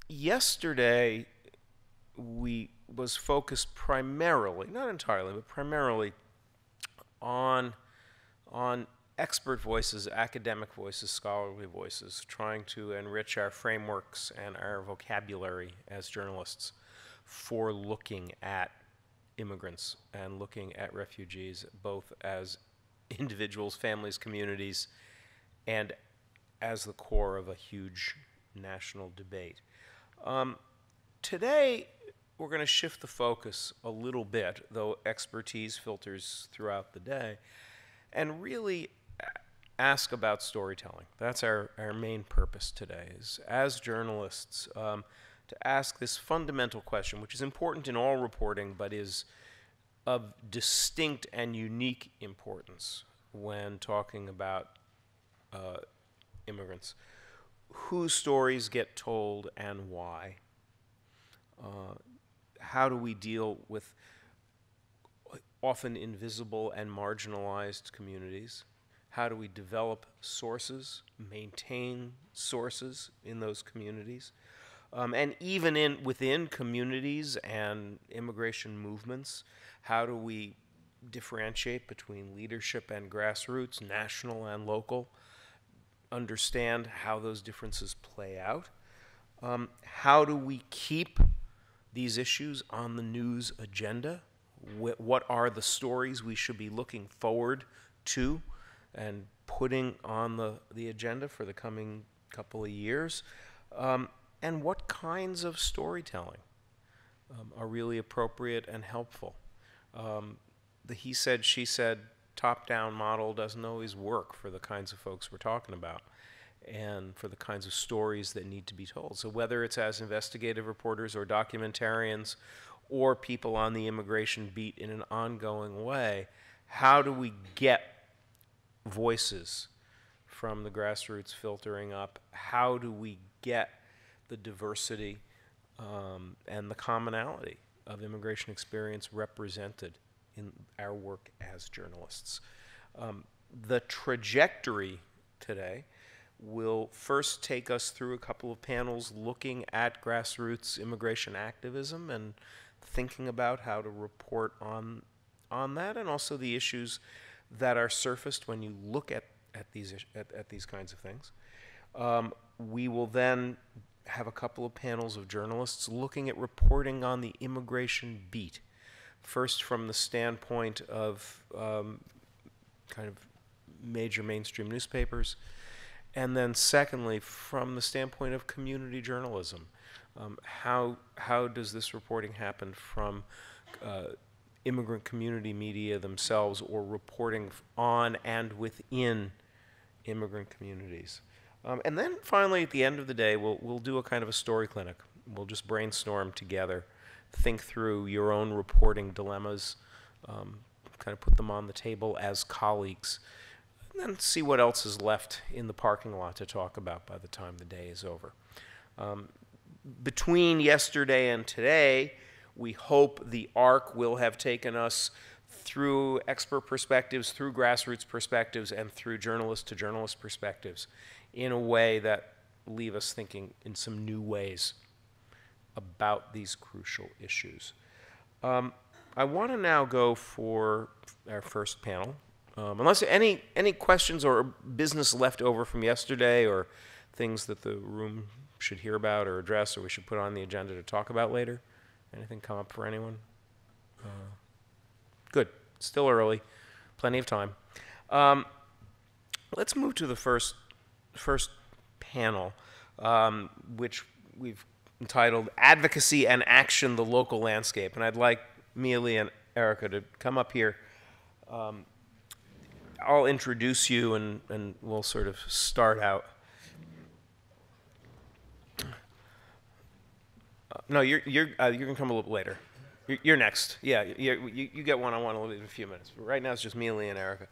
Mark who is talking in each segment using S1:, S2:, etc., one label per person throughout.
S1: Yesterday, was focused primarily, not entirely, but primarily on expert voices, academic voices, scholarly voices, trying to enrich our frameworks and our vocabulary as journalists for looking at immigrants and looking at refugees, both as individuals, families, communities, and as the core of a huge national debate. Today, we're going to shift the focus a little bit, though expertise filters throughout the day, and really ask about storytelling. That's our main purpose today, is as journalists, to ask this fundamental question, which is important in all reporting, but is of distinct and unique importance when talking about immigrants. Whose stories get told and why? How do we deal with often invisible and marginalized communities? How do we develop sources, maintain sources in those communities? And even within communities and immigration movements, how do we differentiate between leadership and grassroots, national and local? Understand how those differences play out. How do we keep these issues on the news agenda? What are the stories we should be looking forward to and putting on the agenda for the coming couple of years? And what kinds of storytelling are really appropriate and helpful? The he said, she said, top-down model doesn't always work for the kinds of folks we're talking about and for the kinds of stories that need to be told. So whether it's as investigative reporters or documentarians or people on the immigration beat in an ongoing way, how do we get voices from the grassroots filtering up? How do we get the diversity and the commonality of immigration experience represented in our work as journalists? The trajectory today will first take us through a couple of panels looking at grassroots immigration activism and thinking about how to report on that, and also the issues that are surfaced when you look at these kinds of things. We will then have a couple of panels of journalists looking at reporting on the immigration beat, first from the standpoint of kind of major mainstream newspapers, and then secondly, from the standpoint of community journalism. How does this reporting happen from immigrant community media themselves, or reporting on and within immigrant communities? And then finally, at the end of the day, we'll do a kind of a story clinic. We'll just brainstorm together, think through your own reporting dilemmas, kind of put them on the table as colleagues, and then see what else is left in the parking lot to talk about by the time the day is over. Between yesterday and today, we hope the arc will have taken us through expert perspectives, through grassroots perspectives, and through journalist-to-journalist perspectives in a way that leave us thinking in some new ways about these crucial issues. I want to now go for our first panel. Unless any questions or business left over from yesterday, or things that the room should hear about or address, or we should put on the agenda to talk about later. Anything come up for anyone? Good. Still early. Plenty of time. Let's move to the first panel, which we've entitled Advocacy and Action, the Local Landscape. And I'd like Mealy and Erika to come up here. I'll introduce you, and we'll sort of start out. No, you're gonna come a little later. You're next. Yeah, you get one-on-one in a few minutes. But right now it's just Mealy and Erika.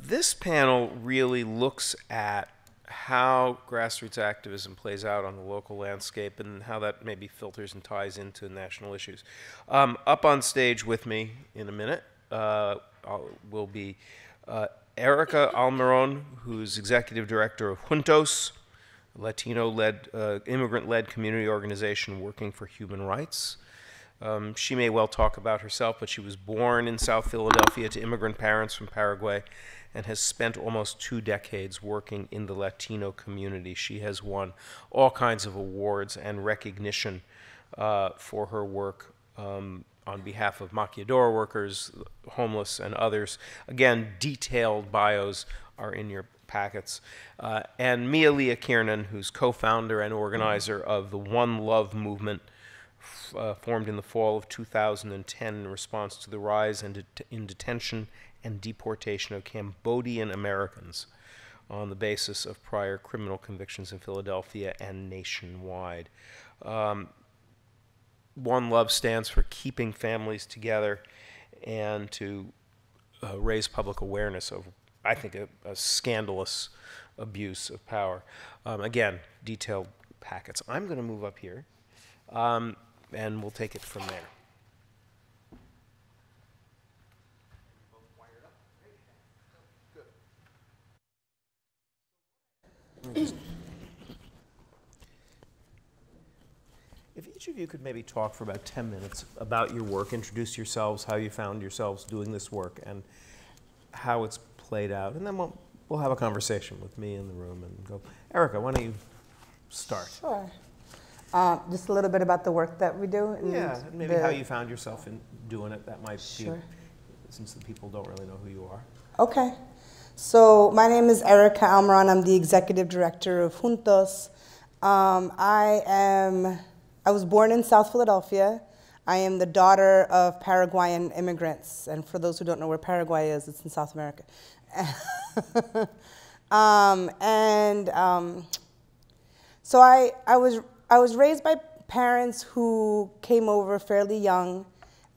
S1: This panel really looks at how grassroots activism plays out on the local landscape and how that maybe filters and ties into national issues. Up on stage with me in a minute will be Erika Almiron, who's executive director of Juntos, a Latino-led, immigrant-led community organization working for human rights. She may well talk about herself, but she was born in South Philadelphia to immigrant parents from Paraguay and has spent almost 2 decades working in the Latino community. She has won all kinds of awards and recognition for her work on behalf of maquiladora workers, homeless, and others. Again, detailed bios are in your packets. And Mia Leah Kiernan, who's co-founder and organizer of the One Love movement, formed in the fall of 2010 in response to the rise in detention and deportation of Cambodian Americans on the basis of prior criminal convictions in Philadelphia and nationwide. One Love stands for keeping families together and to raise public awareness of, I think, a scandalous abuse of power. Again, detailed packets. I'm going to move up here, and we'll take it from there. If each of you could maybe talk for about 10 minutes about your work, introduce yourselves, how you found yourselves doing this work, and how it's played out, and then we'll have a conversation with me in the room and go. Erika, why don't you start?
S2: Sure. Just a little bit about the work that we do. And
S1: yeah, maybe how you found yourself in doing it. That might
S2: sure.
S1: be, since the people don't really know who you are.
S2: Okay. So my name is Erika Almiron. I'm the executive director of Juntos. I was born in South Philadelphia. I am the daughter of Paraguayan immigrants. And for those who don't know where Paraguay is, it's in South America. So I was raised by parents who came over fairly young,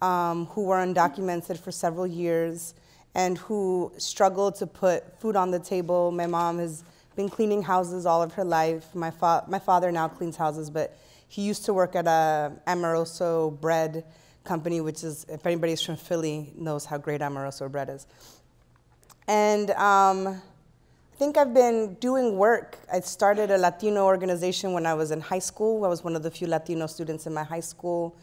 S2: who were undocumented for several years, and who struggled to put food on the table. My mom has been cleaning houses all of her life. My father now cleans houses, but he used to work at a Amoroso bread company, which is, if anybody's from Philly, knows how great Amoroso bread is. And I think I've been doing work. I started a Latino organization when I was in high school. I was one of the few Latino students in my high school.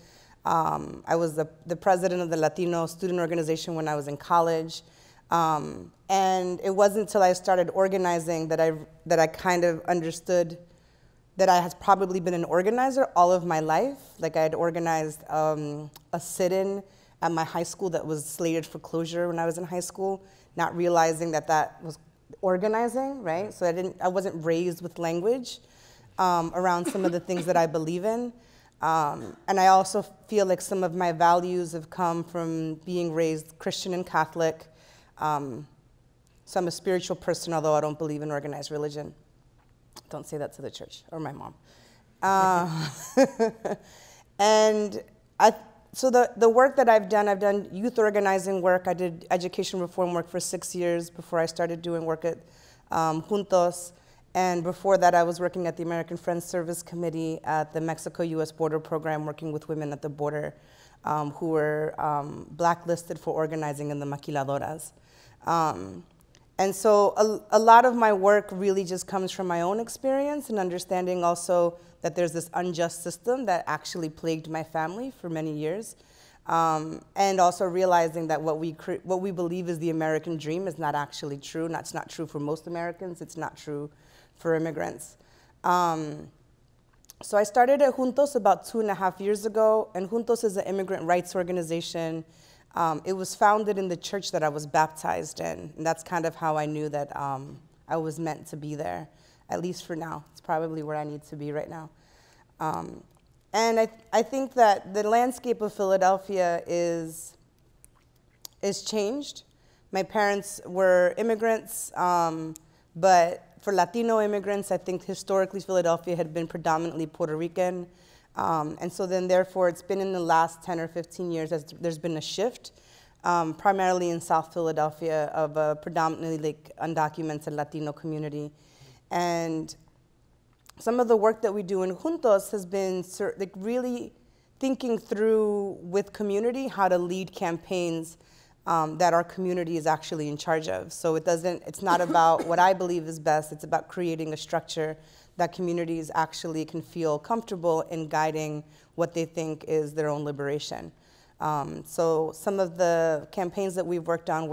S2: I was the president of the Latino student organization when I was in college. And it wasn't until I started organizing that I kind of understood that I had probably been an organizer all of my life. Like I had organized a sit-in at my high school that was slated for closure when I was in high school, not realizing that that was organizing, right? So I wasn't raised with language around some of the things that I believe in. And I also feel like some of my values have come from being raised Christian and Catholic. So I'm a spiritual person, although I don't believe in organized religion. Don't say that to the church or my mom. And so the work that I've done youth organizing work. I did education reform work for 6 years before I started doing work at Juntos. And before that, I was working at the American Friends Service Committee at the Mexico-U.S. border program, working with women at the border who were blacklisted for organizing in the maquiladoras. And so a lot of my work really just comes from my own experience and understanding also that there's this unjust system that actually plagued my family for many years. And also realizing that what we believe is the American dream is not actually true. It's not true for most Americans. It's not true for immigrants. So I started at Juntos about 2.5 years ago, and Juntos is an immigrant rights organization. It was founded in the church that I was baptized in, and that's kind of how I knew that I was meant to be there, at least for now. It's probably where I need to be right now. And I think that the landscape of Philadelphia is changed. My parents were immigrants, but for Latino immigrants, I think historically Philadelphia had been predominantly Puerto Rican. And so then therefore it's been in the last 10 or 15 years as there's been a shift, primarily in South Philadelphia, of a predominantly like undocumented Latino community. And some of the work that we do in Juntos has been like really thinking through with community how to lead campaigns that our community is actually in charge of. So it's not about what I believe is best, it's about creating a structure that communities actually can feel comfortable in guiding what they think is their own liberation. So some of the campaigns that we've worked on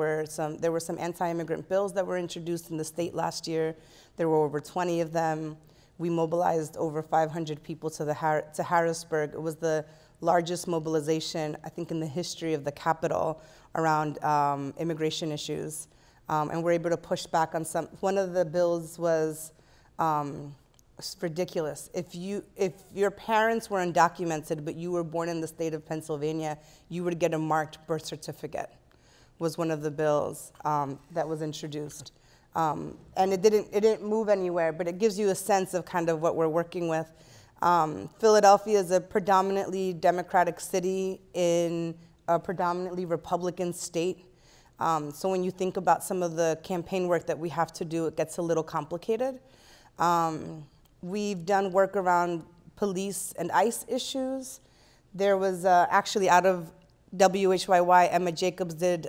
S2: there were some anti-immigrant bills that were introduced in the state last year. There were over 20 of them. We mobilized over 500 people to Harrisburg. It was the largest mobilization, I think, in the history of the Capitol around immigration issues. And we're able to push back on one of the bills was, it's ridiculous. If your parents were undocumented, but you were born in the state of Pennsylvania, you would get a marked birth certificate, was one of the bills that was introduced. And it didn't move anywhere, but it gives you a sense of kind of what we're working with. Philadelphia is a predominantly Democratic city in a predominantly Republican state. So when you think about some of the campaign work that we have to do, it gets a little complicated. We've done work around police and ICE issues. There was actually out of WHYY, Emma Jacobs did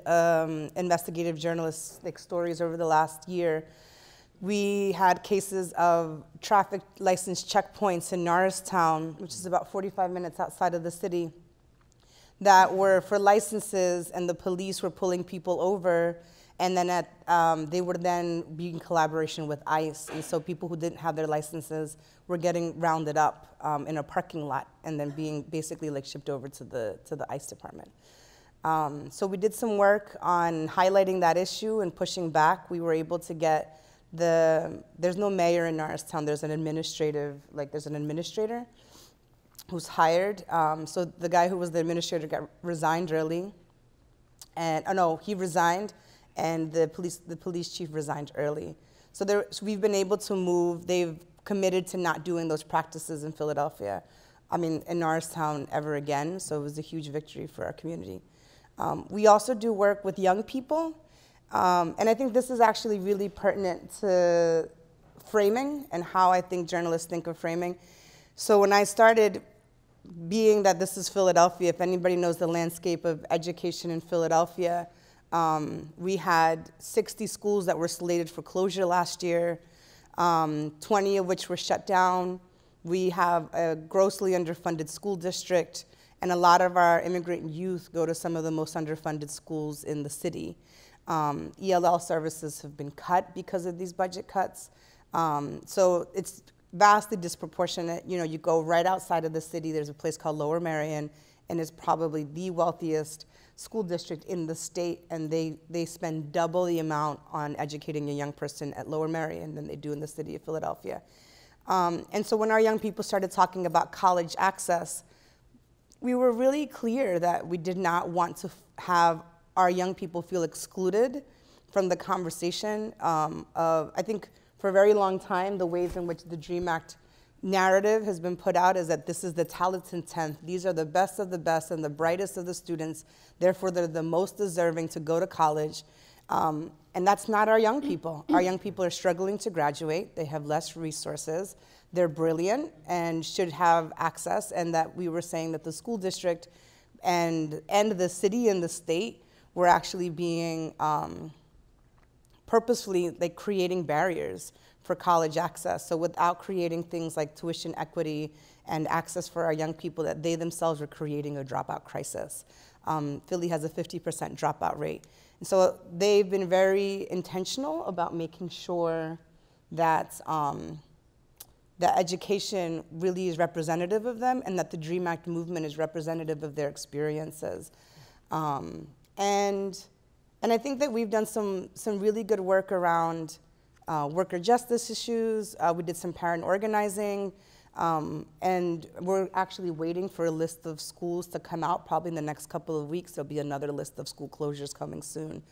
S2: investigative journalistic stories over the last year. We had cases of traffic license checkpoints in Norristown, which is about 45 minutes outside of the city, that were for licenses, and the police were pulling people over, and then they would then be in collaboration with ICE. And so people who didn't have their licenses were getting rounded up in a parking lot and then being basically like shipped over to the ICE department. So we did some work on highlighting that issue and pushing back. We were able to get there's no mayor in Norristown, there's an administrator who's hired. So the guy who was the administrator resigned early. And, he resigned, and the police chief resigned early. So we've been able to move. They've committed to not doing those practices in in Norristown ever again. So it was a huge victory for our community. We also do work with young people. And I think this is actually really pertinent to framing and how I think journalists think of framing. So when I started, being that this is Philadelphia, if anybody knows the landscape of education in Philadelphia, we had 60 schools that were slated for closure last year, 20 of which were shut down. We have a grossly underfunded school district, and a lot of our immigrant youth go to some of the most underfunded schools in the city. ELL services have been cut because of these budget cuts. So it's vastly disproportionate. You go right outside of the city, there's a place called Lower Merion, and it's probably the wealthiest school district in the state, and they spend double the amount on educating a young person at Lower Merion than they do in the city of Philadelphia. And so when our young people started talking about college access, we were really clear that we did not want to have our young people feel excluded from the conversation I think for a very long time, the ways in which the DREAM Act narrative has been put out is that this is the talented 10th. These are the best of the best and the brightest of the students. Therefore, they're the most deserving to go to college. And that's not our young people. Our young people are struggling to graduate. They have less resources. They're brilliant and should have access. And that we were saying that the school district and the city and the state were actually being purposefully creating barriers for college access. So without creating things like tuition equity and access for our young people, that they themselves were creating a dropout crisis. Philly has a 50% dropout rate. And so they've been very intentional about making sure that that education really is representative of them, and that the DREAM Act movement is representative of their experiences. And I think that we've done some really good work around worker justice issues. We did some parent organizing, and we're actually waiting for a list of schools to come out probably in the next couple of weeks. There'll be another list of school closures coming soon.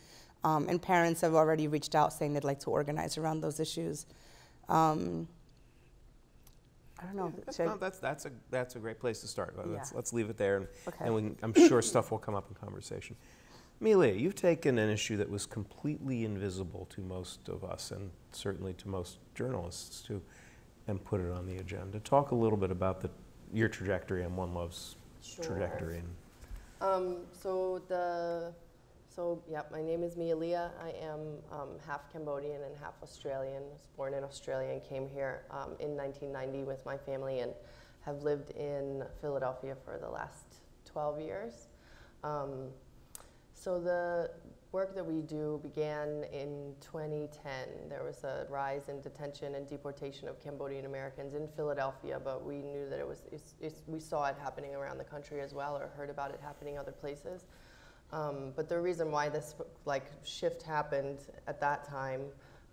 S2: And parents have already reached out saying they'd like to organize around those issues. I don't know.
S1: That's a great place to start.
S2: Yeah.
S1: Let's leave it there,
S2: Okay.
S1: and I'm sure stuff will come up in conversation. Amelia, you've taken an issue that was completely invisible to most of us, and certainly to most journalists too, and put it on the agenda. Talk a little bit about your trajectory and One Love's trajectory.
S3: So the So, yeah, my name is Mia Leah. I am half Cambodian and half Australian. I was born in Australia and came here in 1990 with my family and have lived in Philadelphia for the last 12 years. So the work that we do began in 2010. There was a rise in detention and deportation of Cambodian Americans in Philadelphia, but we knew that we saw it happening around the country as well, or heard about it happening other places. But the reason why this shift happened at that time,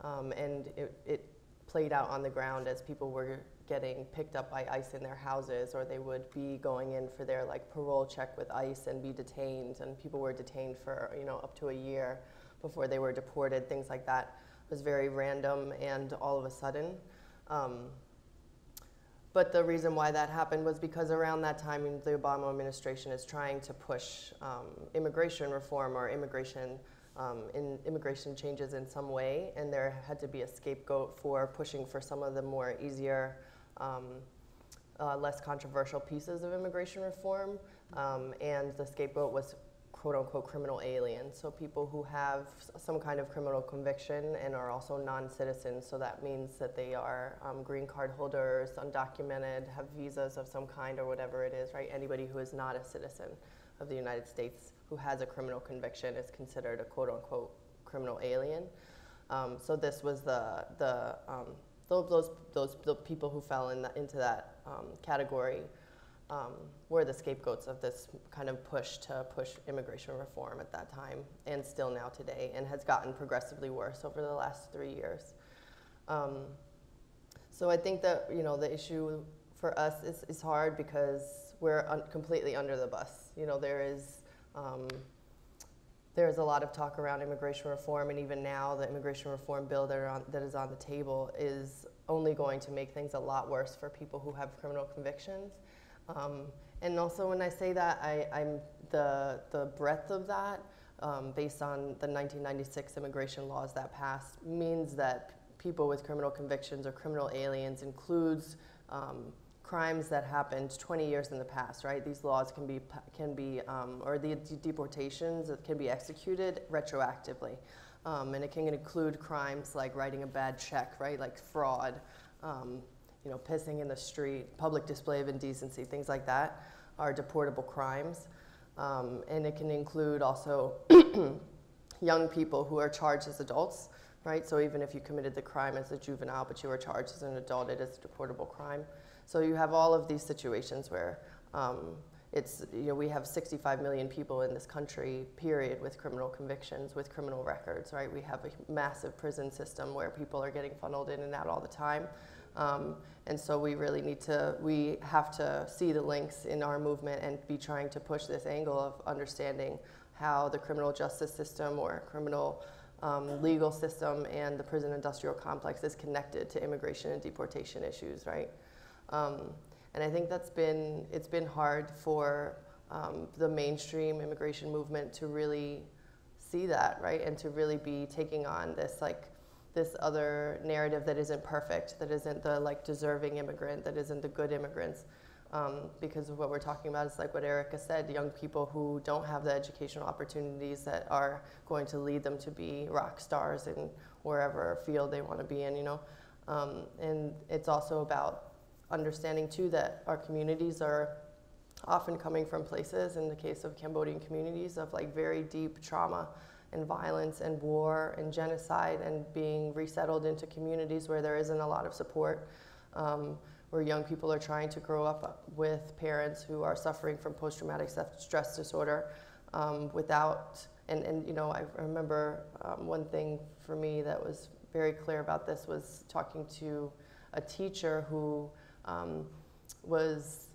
S3: and it played out on the ground as people were getting picked up by ICE in their houses, or they would be going in for their parole check with ICE and be detained, and people were detained for up to a year before they were deported. Things like that was very random and all of a sudden. But the reason why that happened was because around that time the Obama administration is trying to push immigration reform or immigration changes in some way, and there had to be a scapegoat for pushing for some of the more easier, less controversial pieces of immigration reform, and the scapegoat was quote-unquote criminal aliens, so people who have some kind of criminal conviction and are also non-citizens, so that means that they are green card holders, undocumented, have visas of some kind or whatever it is, right? Anybody who is not a citizen of the United States who has a criminal conviction is considered a quote-unquote criminal alien. So this was those people who fell into that category were the scapegoats of this kind of push immigration reform at that time, and still now today, and has gotten progressively worse over the last 3 years. So I think that the issue for us is hard because we're completely under the bus. There's a lot of talk around immigration reform, and even now the immigration reform bill that is on the table is only going to make things a lot worse for people who have criminal convictions. And also when I say that, I'm the breadth of that, based on the 1996 immigration laws that passed, means that people with criminal convictions or criminal aliens includes crimes that happened 20 years in the past, right? These laws can be or the deportations can be executed retroactively. And it can include crimes like writing a bad check, right? Like fraud, pissing in the street, public display of indecency, things like that are deportable crimes. And it can include also young people who are charged as adults, right? So even if you committed the crime as a juvenile, but you were charged as an adult, it is a deportable crime. So you have all of these situations where we have 65 million people in this country, period, with criminal convictions, with criminal records, right? We have a massive prison system where people are getting funneled in and out all the time. And so we have to see the links in our movement and be trying to push this angle of understanding how the criminal justice system or criminal legal system and the prison industrial complex is connected to immigration and deportation issues, right? And I think it's been hard for the mainstream immigration movement to really see that, right? And to really be taking on this other narrative that isn't perfect, that isn't the deserving immigrant, that isn't the good immigrants, because of what we're talking about is like what Erika said, young people who don't have the educational opportunities that are going to lead them to be rock stars in wherever field they want to be in, and it's also about understanding too that our communities are often coming from places, in the case of Cambodian communities, of very deep trauma and violence and war and genocide, and being resettled into communities where there isn't a lot of support, where young people are trying to grow up with parents who are suffering from post-traumatic stress disorder I remember one thing for me that was very clear about this was talking to a teacher who was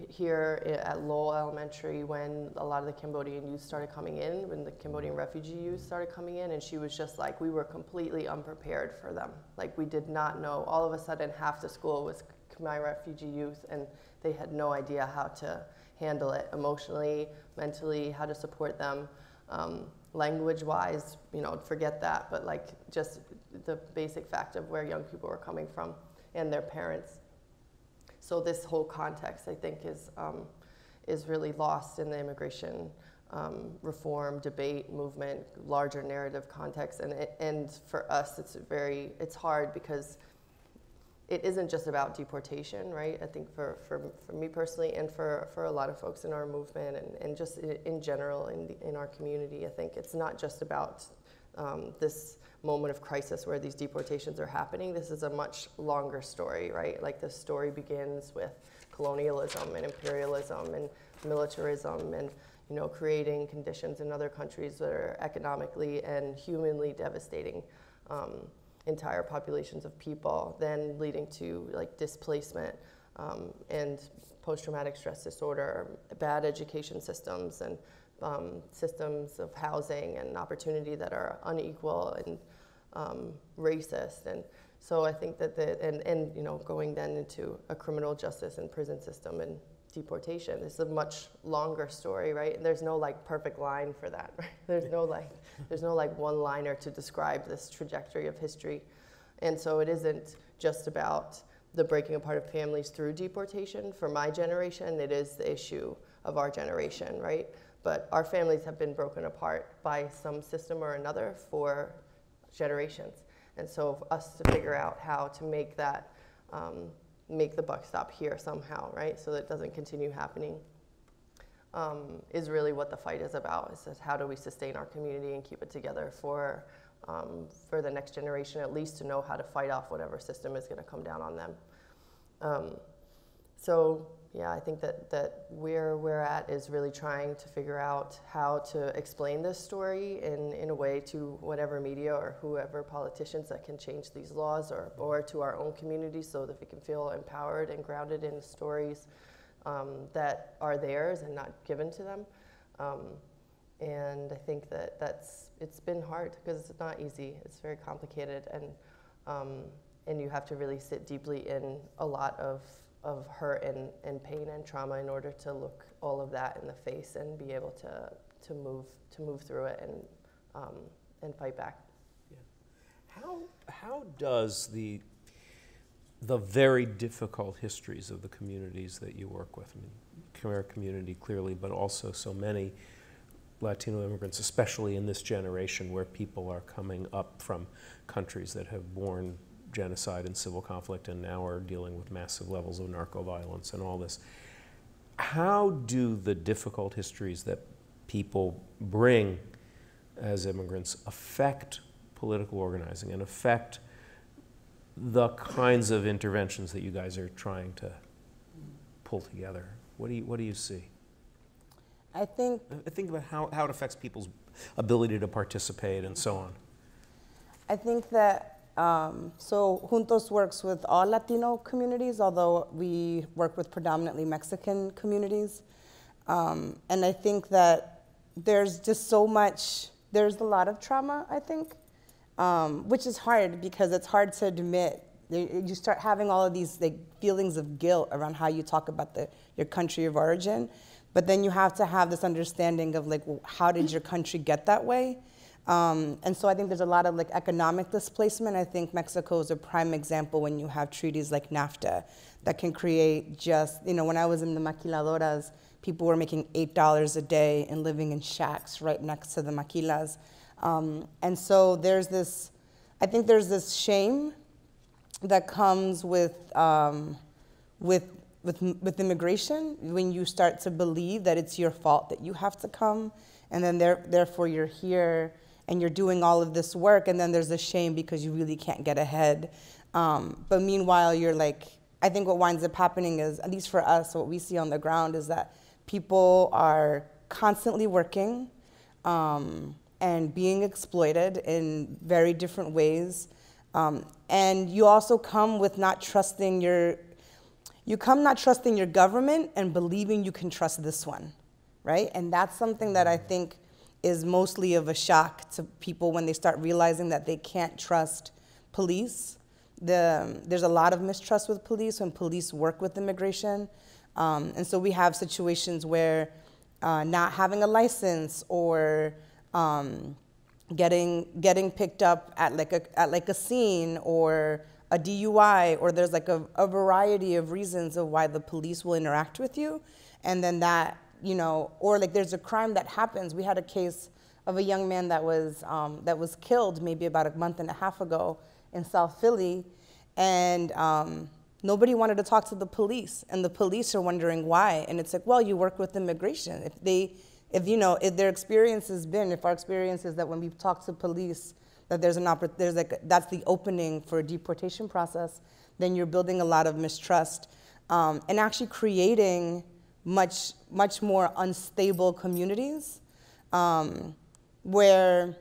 S3: here at Lowell Elementary when a lot of the Cambodian youth started coming in, when the Cambodian refugee youth started coming in, and she was just like, we were completely unprepared for them. We did not know. All of a sudden, half the school was Khmer refugee youth, and they had no idea how to handle it emotionally, mentally, how to support them. Language-wise, forget that, but just the basic fact of where young people were coming from and their parents. So this whole context, I think, is really lost in the immigration reform, debate, movement, larger narrative context. And for us, it's hard because it isn't just about deportation, right? I think for me personally and for a lot of folks in our movement and just in general in our community, I think it's not just about this moment of crisis where these deportations are happening. This is a much longer story, right? Like the story begins with colonialism and imperialism and militarism and creating conditions in other countries that are economically and humanly devastating entire populations of people, then leading to like displacement and post-traumatic stress disorder, bad education systems, and systems of housing and opportunity that are unequal and racist. And so I think that going then into a criminal justice and prison system and deportation. It's a much longer story, right? And there's no like perfect line for that, right? There's no like one-liner to describe this trajectory of history. And so it isn't just about the breaking apart of families through deportation. For my generation, it is the issue of our generation, right? But our families have been broken apart by some system or another for generations. And so for us to figure out how to make that make the buck stop here somehow, right? So that it doesn't continue happening, is really what the fight is about. Is how do we sustain our community and keep it together for the next generation, at least to know how to fight off whatever system is going to come down on them. So yeah, I think that where we're at is really trying to figure out how to explain this story in a way to whatever media or whoever politicians that can change these laws or to our own community so that we can feel empowered and grounded in stories that are theirs and not given to them. And I think it's been hard because it's not easy. It's very complicated, and you have to really sit deeply in a lot of hurt and pain and trauma in order to look all of that in the face and be able to move through it and fight back.
S1: Yeah. How does the very difficult histories of the communities that you work with, I mean, Khmer community clearly, but also so many Latino immigrants, especially in this generation where people are coming up from countries that have borne genocide and civil conflict and now are dealing with massive levels of narco-violence and all this. How do the difficult histories that people bring as immigrants affect political organizing and affect the kinds of interventions that you guys are trying to pull together? What do you see?
S2: I think
S1: about how it affects people's ability to participate and so on.
S2: I think that so Juntos works with all Latino communities, although we work with predominantly Mexican communities. And I think that there's just there's a lot of trauma, I think, which is hard because it's hard to admit. You start having all of these feelings of guilt around how you talk about your country of origin, but then you have to have this understanding of how did your country get that way? And so I think there's a lot of economic displacement. I think Mexico is a prime example when you have treaties like NAFTA that can create just, when I was in the maquiladoras, people were making $8 a day and living in shacks right next to the maquilas. And so I think there's this shame that comes with immigration when you start to believe that it's your fault that you have to come, and then therefore you're here and you're doing all of this work, and then there's a shame because you really can't get ahead. But meanwhile, I think what winds up happening is, at least for us, what we see on the ground is that people are constantly working and being exploited in very different ways. And you also come with not trusting your government and believing you can trust this one, right? And that's something that I think is mostly of a shock to people when they start realizing that they can't trust police. There's a lot of mistrust with police when police work with immigration. And so we have situations where not having a license or getting picked up at a scene or a DUI, or there's a variety of reasons of why the police will interact with you, and then that you know, or like there's a crime that happens. We had a case of a young man that was killed maybe about a month and a half ago in South Philly, and nobody wanted to talk to the police, and the police are wondering why. And it's like, well, you work with immigration. If their experience has been, if our experience is that when we talk to police, that that's the opening for a deportation process, then you're building a lot of mistrust, and actually creating much more unstable communities, where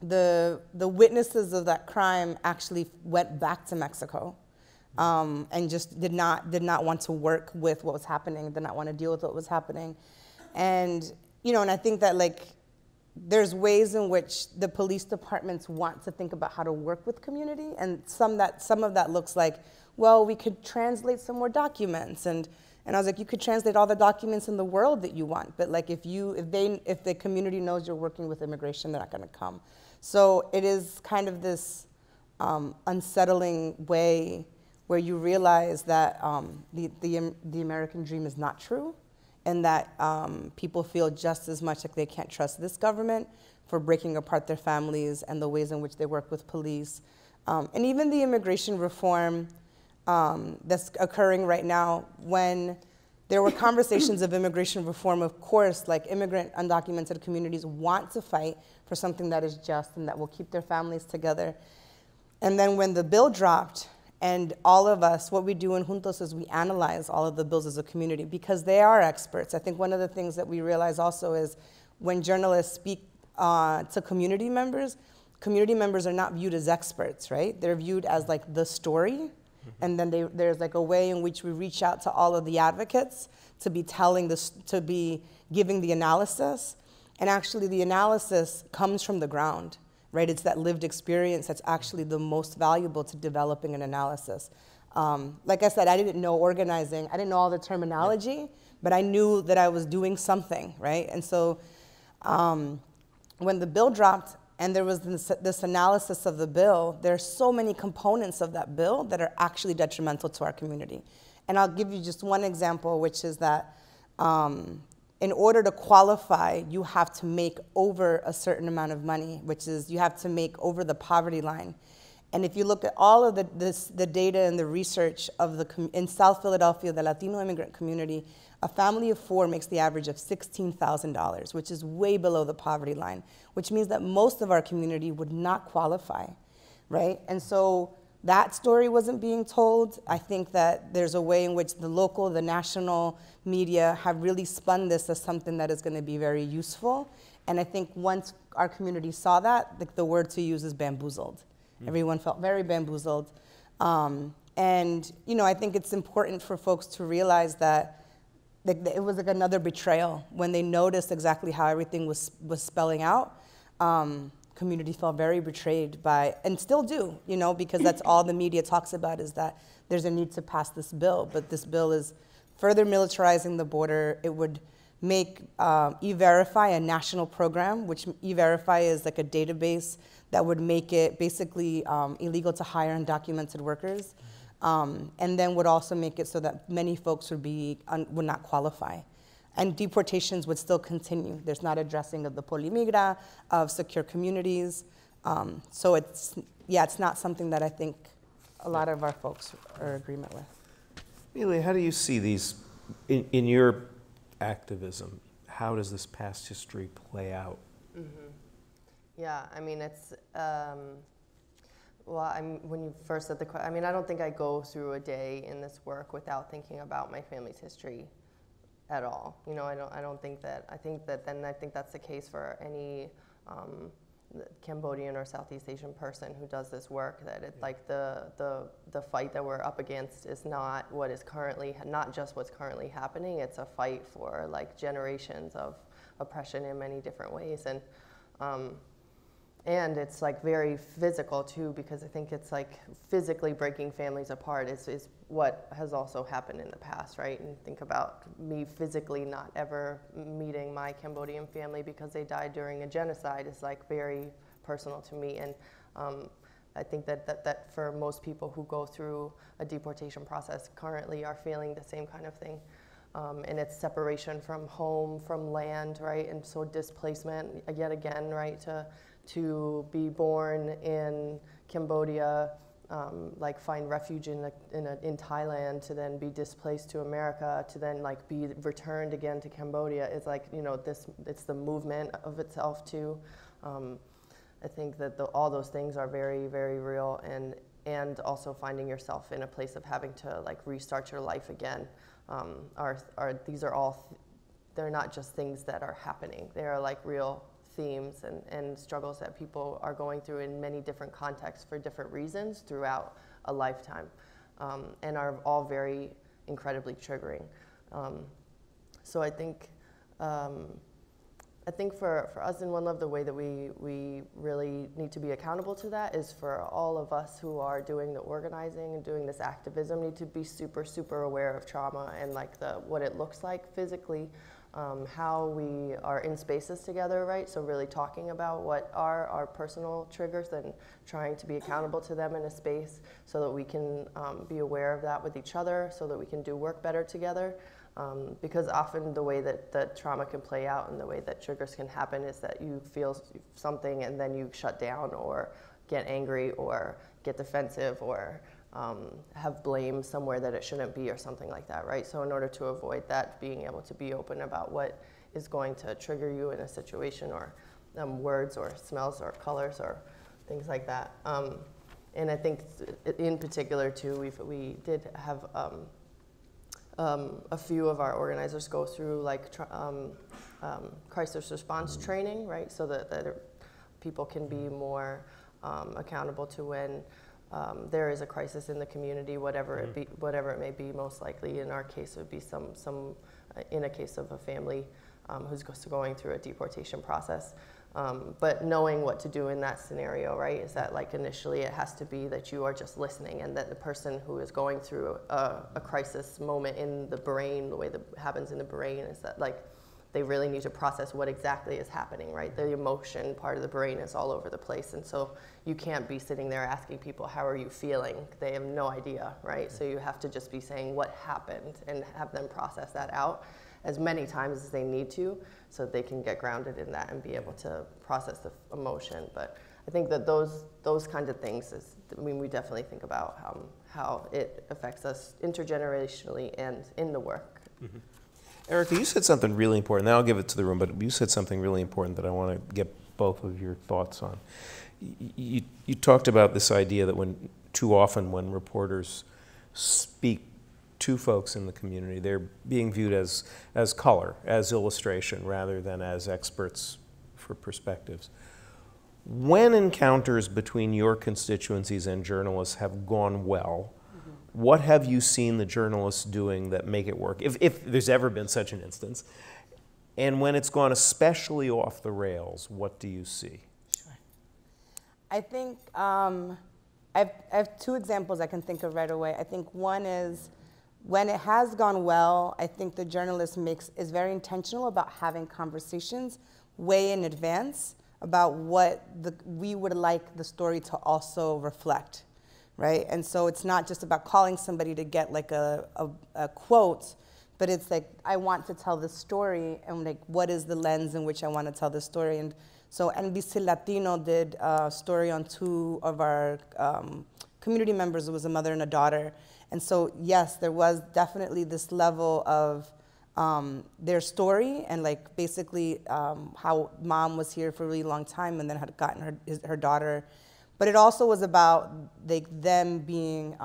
S2: the witnesses of that crime actually went back to Mexico, and just did not want to work with what was happening, did not want to deal with what was happening. And and I think that there's ways in which the police departments want to think about how to work with community, and some of that looks like, well, we could translate some more documents, and I was like, you could translate all the documents in the world that you want, but if the community knows you're working with immigration, they're not going to come. So it is kind of this unsettling way where you realize that the American dream is not true, and that people feel just as much like they can't trust this government for breaking apart their families and the ways in which they work with police. And even the immigration reform that's occurring right now, when there were conversations of immigration reform, of course, immigrant undocumented communities want to fight for something that is just and that will keep their families together. And then when the bill dropped, and all of us, what we do in Juntos is we analyze all of the bills as a community because they are experts. I think one of the things that we realize also is when journalists speak to community members are not viewed as experts, right? They're viewed as the story. And then there's a way in which we reach out to all of the advocates to be to be giving the analysis. And actually the analysis comes from the ground, right? It's that lived experience that's actually the most valuable to developing an analysis. Like I said, I didn't know organizing. I didn't know all the terminology, but I knew that I was doing something, right? And so when the bill dropped, and there was this analysis of the bill, there are so many components of that bill that are actually detrimental to our community. And I'll give you just one example, which is that in order to qualify, you have to make over a certain amount of money, which is you have to make over the poverty line. And if you look at all of the data and the research of in South Philadelphia, the Latino immigrant community, a family of 4 makes the average of $16,000, which is way below the poverty line, which means that most of our community would not qualify, right? And so that story wasn't being told. I think that there's a way in which the local, the national media have really spun this as something that is going to be very useful. And I think once our community saw that, the word to use is bamboozled. Everyone felt very bamboozled. And I think it's important for folks to realize that it was another betrayal when they noticed exactly how everything was spelling out. Community felt very betrayed by, and still do, because that's all the media talks about is that there's a need to pass this bill, but this bill is further militarizing the border. It would make E-Verify a national program, which E-Verify is a database that would make it basically illegal to hire undocumented workers, and then would also make it so that many folks would not qualify. And deportations would still continue. There's not addressing of the polymigra, of secure communities. So it's not something that I think a lot of our folks are in agreement with.
S1: Amelia, how do you see these, in your activism, how does this past history play out?
S3: Mm-hmm. Yeah, I mean, it's, when you first said the question, I don't think I go through a day in this work without thinking about my family's history at all. I don't think that, I think that's the case for any Cambodian or Southeast Asian person who does this work, that it's the fight that we're up against is not what is currently, not just what's currently happening, it's a fight for generations of oppression in many different ways. And it's very physical too, because I think it's physically breaking families apart is what has also happened in the past, right? And think about me physically not ever meeting my Cambodian family because they died during a genocide is very personal to me. And I think that for most people who go through a deportation process currently are feeling the same kind of thing. and it's separation from home, from land, right? And so displacement, yet again, right? To be born in Cambodia, like find refuge in Thailand, to then be displaced to America, to then like be returned again to Cambodia. It's like, you know, it's the movement of itself too. I think that all those things are very, very real, and also finding yourself in a place of having to like restart your life again. These are all, they're not just things that are happening. They are like real themes and struggles that people are going through in many different contexts for different reasons throughout a lifetime, and are all very incredibly triggering. So I think for us in One Love, the way that we really need to be accountable to that is for all of us who are doing the organizing and doing this activism need to be super, super aware of trauma and like what it looks like physically, how we are in spaces together, right? So really talking about what are our personal triggers and trying to be accountable to them in a space so that we can be aware of that with each other, so that we can do work better together. Because often the way that trauma can play out and the way that triggers can happen is that you feel something and then you shut down or get angry or get defensive or have blame somewhere that it shouldn't be or something like that, right? So in order to avoid that, being able to be open about what is going to trigger you in a situation, or words or smells or colors or things like that. And I think in particular too, we did have a few of our organizers go through like crisis response training, right? So that people can be more accountable to when there is a crisis in the community, whatever it may be. Most likely, in our case, it would be in a case of a family who's going through a deportation process. But knowing what to do in that scenario, right, is that like initially it has to be that you are just listening, and that the person who is going through a crisis moment in the brain, the way that happens in the brain is that like they really need to process what exactly is happening, right? The emotion part of the brain is all over the place, and so you can't be sitting there asking people, how are you feeling? They have no idea, right? So you have to just be saying what happened and have them process that out as many times as they need to, so that they can get grounded in that and be able to process the emotion. But I think that those kinds of things we definitely think about how it affects us intergenerationally and in the work.
S1: Mm-hmm. Erika, you said something really important. Now I'll give it to the room, but you said something really important that I want to get both of your thoughts on. You talked about this idea that too often when reporters speak to folks in the community, they're being viewed as color, as illustration, rather than as experts for perspectives. When encounters between your constituencies and journalists have gone well, what have you seen the journalists doing that make it work, if there's ever been such an instance? And when it's gone especially off the rails, what do you see?
S2: Sure. I think I have two examples I can think of right away. I think one is when it has gone well, I think the journalist is very intentional about having conversations way in advance about what we would like the story to also reflect, right? And so it's not just about calling somebody to get like a quote, but it's like, I want to tell this story, and like, what is the lens in which I want to tell this story? And so NBC Latino did a story on two of our community members. It was a mother and a daughter. And so, yes, there was definitely this level of their story and like basically how mom was here for a really long time and then had gotten her daughter. But it also was about like them being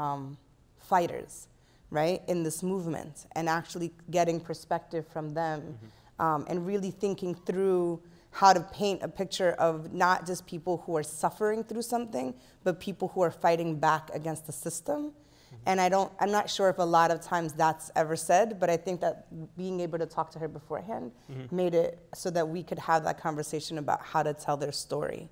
S2: fighters, right, in this movement, and actually getting perspective from them, and really thinking through how to paint a picture of not just people who are suffering through something, but people who are fighting back against the system. And I'm not sure if a lot of times that's ever said, but I think that being able to talk to her beforehand made it so that we could have that conversation about how to tell their story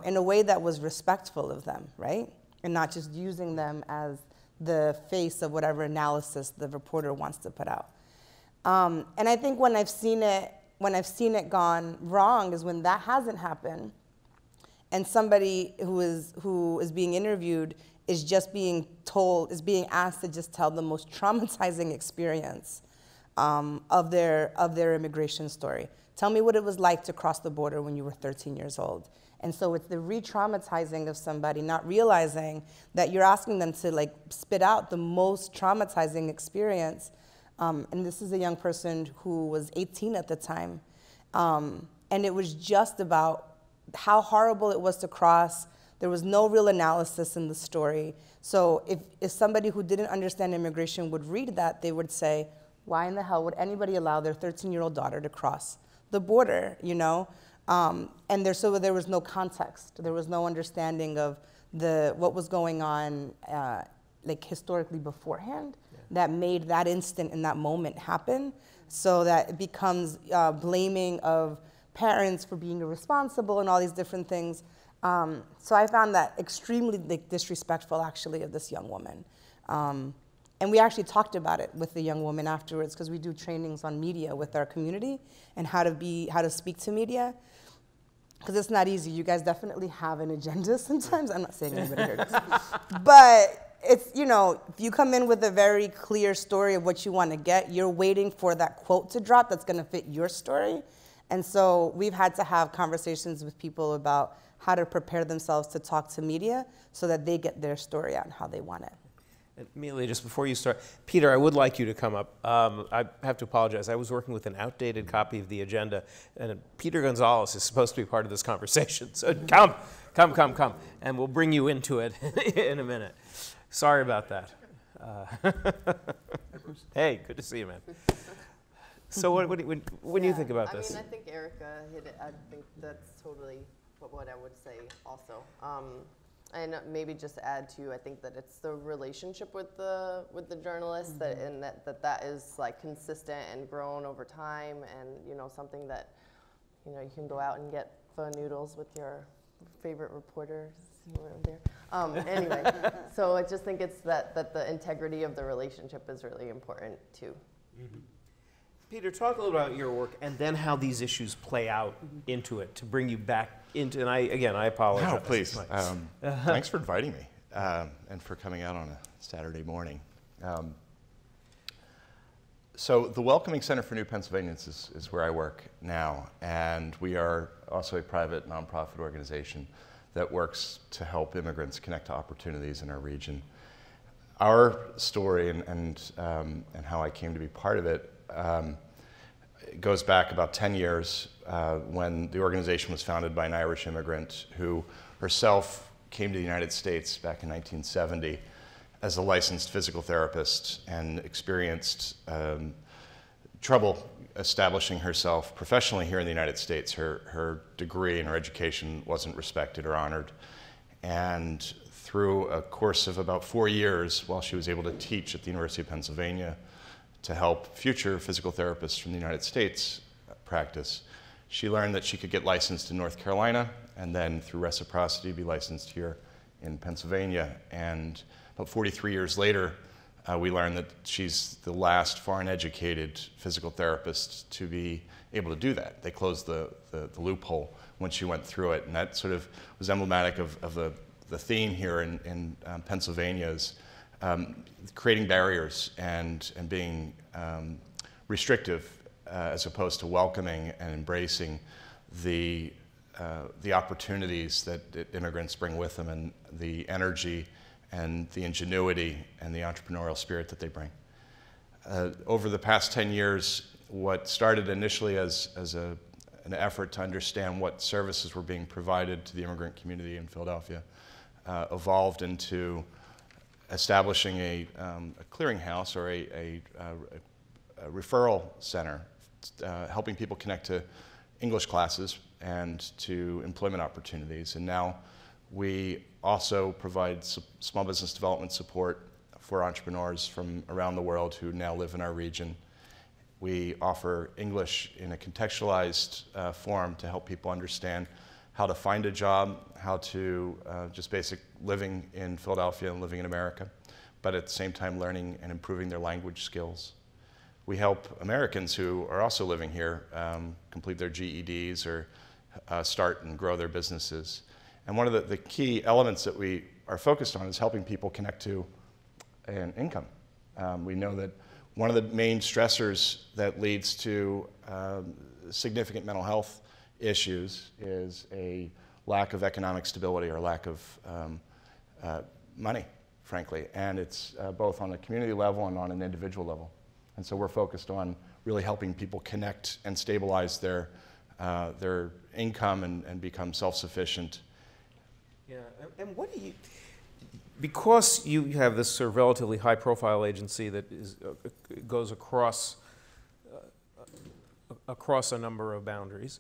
S2: in a way that was respectful of them, right? And not just using them as the face of whatever analysis the reporter wants to put out. And I think when I've seen it gone wrong is when that hasn't happened, and somebody who is being interviewed is just being asked to just tell the most traumatizing experience of their immigration story. Tell me what it was like to cross the border when you were 13 years old. And so it's the re-traumatizing of somebody, not realizing that you're asking them to like spit out the most traumatizing experience. And this is a young person who was 18 at the time. And it was just about how horrible it was to cross. There was no real analysis in the story. So if somebody who didn't understand immigration would read that, they would say, why in the hell would anybody allow their 13-year-old daughter to cross the border, you know? And so there was no context. There was no understanding of what was going on like historically beforehand that made that instant and that moment happen, so that it becomes blaming of parents for being irresponsible and all these different things. So I found that extremely disrespectful, actually, of this young woman. And we actually talked about it with the young woman afterwards, because we do trainings on media with our community and how to speak to media. Because it's not easy. You guys definitely have an agenda sometimes. I'm not saying anybody here does. But it's, you know, if you come in with a very clear story of what you want to get, you're waiting for that quote to drop that's going to fit your story. And so we've had to have conversations with people about how to prepare themselves to talk to media so that they get their story out and how they want it.
S1: And Amelia, just before you start, Peter, I would like you to come up. I have to apologize. I was working with an outdated copy of the agenda, and Peter Gonzales is supposed to be part of this conversation. So come. And we'll bring you into it in a minute. Sorry about that. Hey, good to see you, man. So what do you think about this?
S3: I mean, I think Erika hit it. I think that's totally what I would say also. And maybe just add to, I think that it's the relationship with the journalist, mm-hmm. that is like consistent and grown over time, and you know, something that, you know, you can go out and get pho noodles with your favorite reporters around there. Anyway, so I just think it's that the integrity of the relationship is really important too.
S1: Mm-hmm. Peter, talk a little about your work and then how these issues play out into it to bring you back into, and I apologize.
S4: No, please. Thanks for inviting me and for coming out on a Saturday morning. So the Welcoming Center for New Pennsylvanians is where I work now, and we are also a private nonprofit organization that works to help immigrants connect to opportunities in our region. Our story and how I came to be part of it goes back about 10 years when the organization was founded by an Irish immigrant who herself came to the United States back in 1970 as a licensed physical therapist and experienced trouble establishing herself professionally here in the United States. Her degree and her education wasn't respected or honored. And through a course of about 4 years, while she was able to teach at the University of Pennsylvania to help future physical therapists from the United States practice, she learned that she could get licensed in North Carolina and then through reciprocity be licensed here in Pennsylvania. And about 43 years later, we learned that she's the last foreign educated physical therapist to be able to do that. They closed the loophole when she went through it, and that sort of was emblematic of the theme here in Pennsylvania is creating barriers and being restrictive as opposed to welcoming and embracing the opportunities that immigrants bring with them and the energy and the ingenuity and the entrepreneurial spirit that they bring. Over the past 10 years, what started initially as an effort to understand what services were being provided to the immigrant community in Philadelphia evolved into establishing a clearinghouse or a referral center, helping people connect to English classes and to employment opportunities. And now we also provide small business development support for entrepreneurs from around the world who now live in our region. We offer English in a contextualized form to help people understand how to find a job, how to just basic living in Philadelphia and living in America, but at the same time learning and improving their language skills. We help Americans who are also living here complete their GEDs or start and grow their businesses. And one of the key elements that we are focused on is helping people connect to an income. We know that one of the main stressors that leads to significant mental health issues is a lack of economic stability or lack of money, frankly. And it's both on a community level and on an individual level. And so we're focused on really helping people connect and stabilize their income and become self-sufficient.
S1: Yeah, and what do you, because you have this sort of relatively high-profile agency that is, goes across a number of boundaries,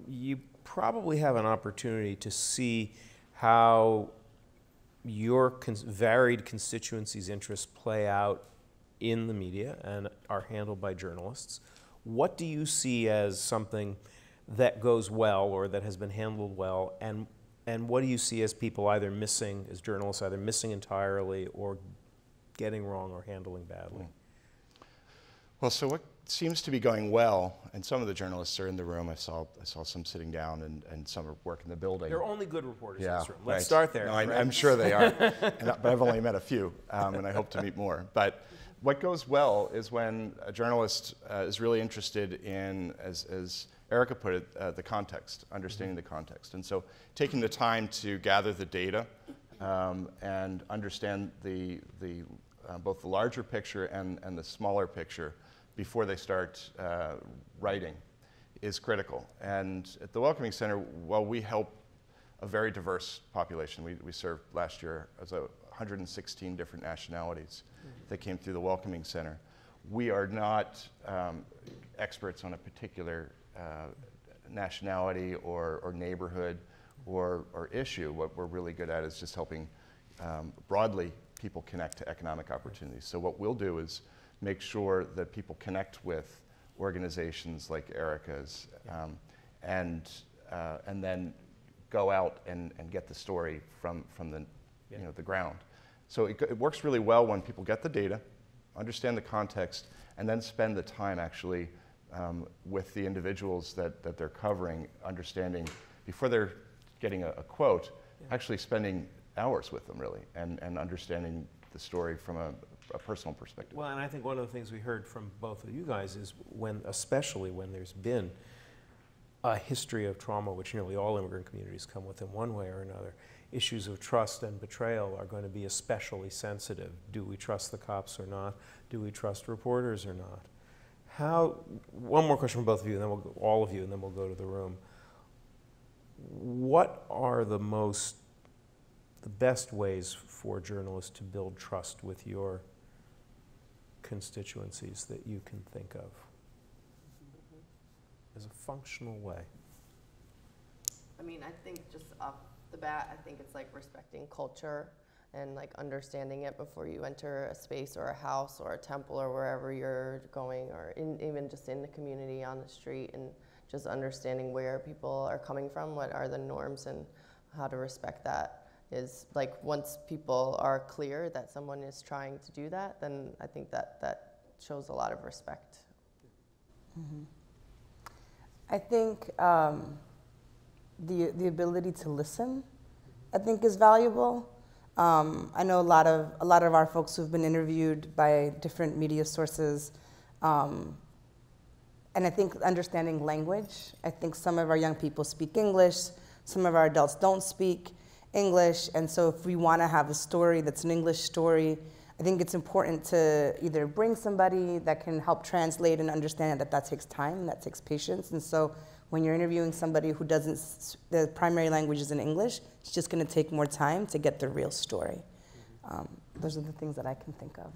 S1: you probably have an opportunity to see how your varied constituencies' interests play out in the media and are handled by journalists. What do you see as something that goes well or that has been handled well, and what do you see as people either missing, as journalists, either missing entirely or getting wrong or handling badly?
S4: Well, so what seems to be going well, and some of the journalists are in the room. I saw some sitting down, and some are working the building.
S1: There are only good reporters in this room.
S4: Right.
S1: Let's start there.
S4: No,
S1: right?
S4: I'm sure they are, but I've only met a few, and I hope to meet more. But what goes well is when a journalist is really interested in, as Erika put it, the context, understanding the context. And so taking the time to gather the data and understand both the larger picture and the smaller picture before they start writing is critical. And at the Welcoming Center, while we help a very diverse population, we served last year as 116 different nationalities that came through the Welcoming Center. We are not experts on a particular nationality or neighborhood or issue. What we're really good at is just helping broadly people connect to economic opportunities. So what we'll do is make sure that people connect with organizations like Erika's, and then go out and get the story from the the ground. So it works really well when people get the data, understand the context, and then spend the time actually with the individuals that they're covering, understanding before they're getting a quote, actually spending hours with them really, and understanding the story from a personal perspective.
S1: Well, and I think one of the things we heard from both of you guys is especially when there's been a history of trauma, which nearly all immigrant communities come with in one way or another, issues of trust and betrayal are going to be especially sensitive. Do we trust the cops or not? Do we trust reporters or not? One more question from both of you, and then all of you, and then we'll go to the room. What are the best ways for journalists to build trust with your constituencies that you can think of as a functional way?
S3: I mean, I think just off the bat, I think it's like respecting culture and like understanding it before you enter a space or a house or a temple or wherever you're going, or even just in the community on the street, and just understanding where people are coming from, what are the norms, and how to respect that. Is like once people are clear that someone is trying to do that, then I think that shows a lot of respect.
S2: Mm-hmm. I think the ability to listen, I think, is valuable. I know a lot of our folks who've been interviewed by different media sources, and I think understanding language. I think some of our young people speak English, some of our adults don't speak English, and so if we want to have a story that's an English story, I think it's important to either bring somebody that can help translate and understand that takes time, that takes patience, and so when you're interviewing somebody who the primary language is in English, it's just going to take more time to get the real story. Those are the things that I can think of.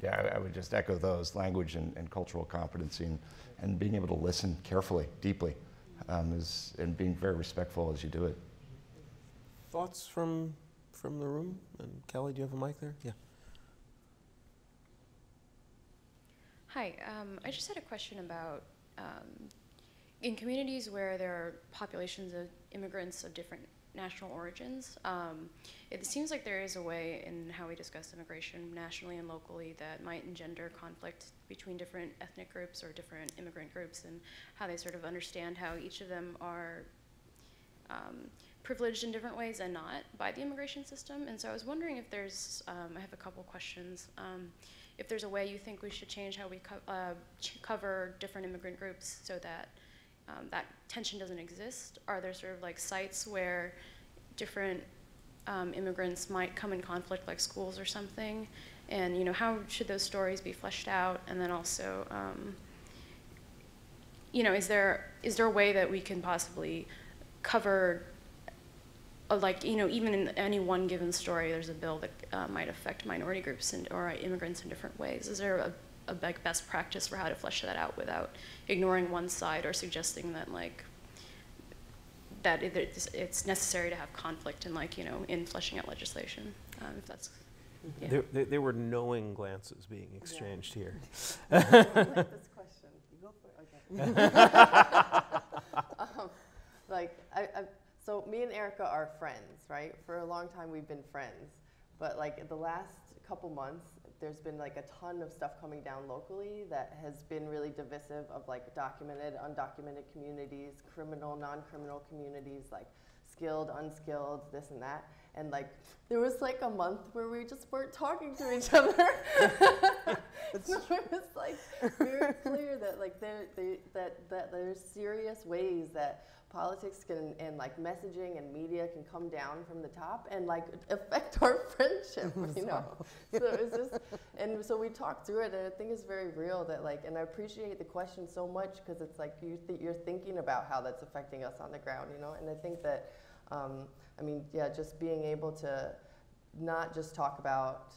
S4: Yeah, I would just echo those, language and cultural competency, and being able to listen carefully, deeply, and being very respectful as you do it.
S1: Thoughts from the room? And Kelly, do you have a mic there? Yeah.
S5: Hi, I just had a question about in communities where there are populations of immigrants of different national origins, it seems like there is a way in how we discuss immigration nationally and locally that might engender conflict between different ethnic groups or different immigrant groups, and how they sort of understand how each of them are privileged in different ways and not by the immigration system. And so I was wondering if there's, I have a couple questions. if there's a way you think we should change how we cover different immigrant groups so that that tension doesn't exist. Are there sort of like sites where different immigrants might come in conflict, like schools or something? And you know, how should those stories be fleshed out? And then also, you know, is there a way that we can possibly cover, like, you know, even in any one given story, there's a bill that might affect minority groups or immigrants in different ways. Is there a best practice for how to flesh that out without ignoring one side or suggesting that, like, that it's necessary to have conflict in, like, you know, in fleshing out legislation, if that's, yeah.
S1: There were knowing glances being exchanged here.
S3: I like this question. You go for it? Okay. Like, so me and Erika are friends, right? For a long time we've been friends. But like the last couple months, there's been like a ton of stuff coming down locally that has been really divisive of like documented, undocumented communities, criminal, non-criminal communities, like skilled, unskilled, this and that. And like, there was like a month where we just weren't talking to each other. So it was like very clear that like that there's serious ways that politics can, and like messaging and media can come down from the top and like affect our friendship, you know. So it's just, and so we talked through it, and I think it's very real that like, and I appreciate the question so much because it's like you're thinking about how that's affecting us on the ground, you know. And I think that, I mean, yeah, just being able to not just talk about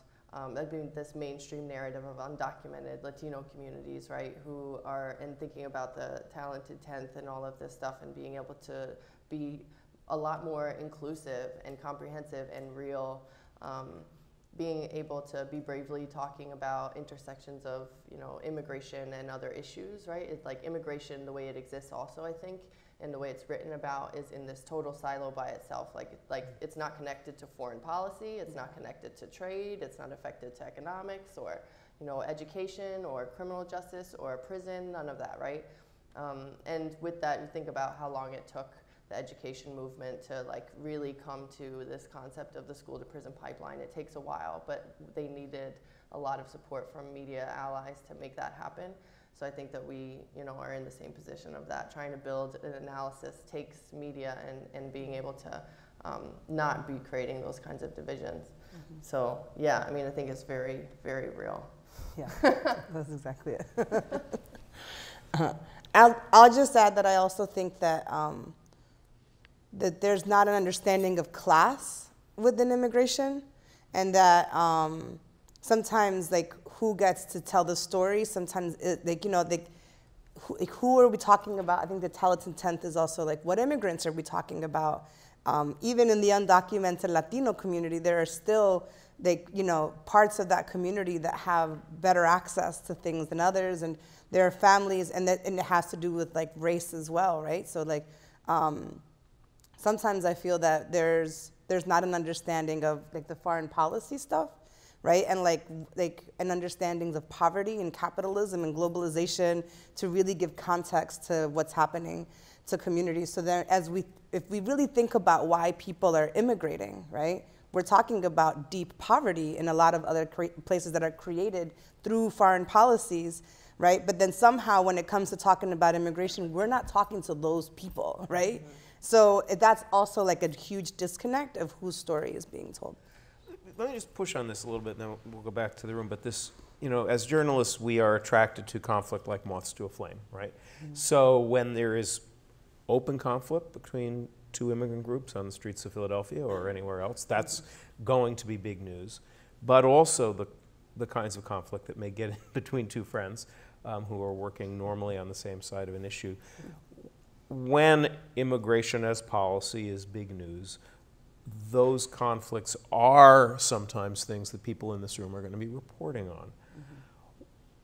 S3: this mainstream narrative of undocumented Latino communities, right, who are, and thinking about the talented 10th and all of this stuff, and being able to be a lot more inclusive and comprehensive and real, being able to be bravely talking about intersections of, you know, immigration and other issues, right? It's like immigration, the way it exists also, I think, and the way it's written about is in this total silo by itself. Like it's not connected to foreign policy, it's not connected to trade, it's not affected to economics or, you know, education or criminal justice or prison, none of that, right? And with that, you think about how long it took the education movement to like really come to this concept of the school to prison pipeline. It takes a while, but they needed a lot of support from media allies to make that happen. So I think that we, you know, are in the same position of that. Trying to build an analysis takes media and being able to not be creating those kinds of divisions. Mm-hmm. So yeah, I mean, I think it's very, very real.
S2: Yeah, that's exactly it. I'll just add that I also think that that there's not an understanding of class within immigration, and that sometimes like who gets to tell the story, sometimes like, you know, who are we talking about? I think the talented 10th is also like, what immigrants are we talking about? Even in the undocumented Latino community, there are still, like, you know, parts of that community that have better access to things than others, and there are families, and it has to do with like race as well, right? So like, sometimes I feel that there's not an understanding of like the foreign policy stuff, right? And like an understanding of poverty and capitalism and globalization to really give context to what's happening to communities. So that if we really think about why people are immigrating, right? We're talking about deep poverty in a lot of other places that are created through foreign policies, right? But then somehow when it comes to talking about immigration, we're not talking to those people, right? Mm-hmm. So that's also like a huge disconnect of whose story is being told.
S1: Let me just push on this a little bit, and then we'll go back to the room. But this, you know, as journalists, we are attracted to conflict like moths to a flame, right? Mm-hmm. So when there is open conflict between two immigrant groups on the streets of Philadelphia or anywhere else, that's going to be big news. But also the kinds of conflict that may get in between two friends who are working normally on the same side of an issue. When immigration as policy is big news, those conflicts are sometimes things that people in this room are going to be reporting on,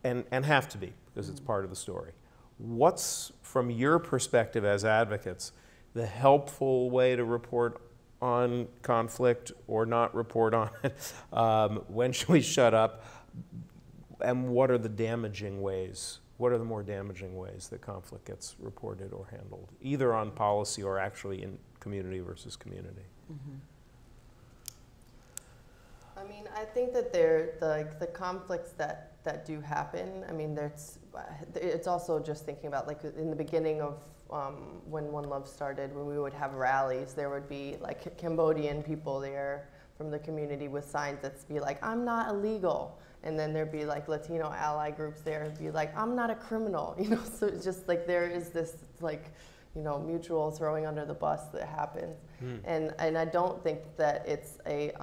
S1: and have to be, because it's part of the story. What's, from your perspective as advocates, the helpful way to report on conflict or not report on it? When should we shut up? And what are the damaging ways? What are the more damaging ways that conflict gets reported or handled, either on policy or actually in community versus community?
S3: I mean, I think that the conflicts that do happen. I mean, it's also just thinking about like in the beginning of when One Love started, when we would have rallies, there would be like Cambodian people there from the community with signs that'd be like, "I'm not illegal," and then there'd be like Latino ally groups there and be like, "I'm not a criminal," you know. So it's just like there is this like, you know, mutual throwing under the bus that happens, and I don't think that it's a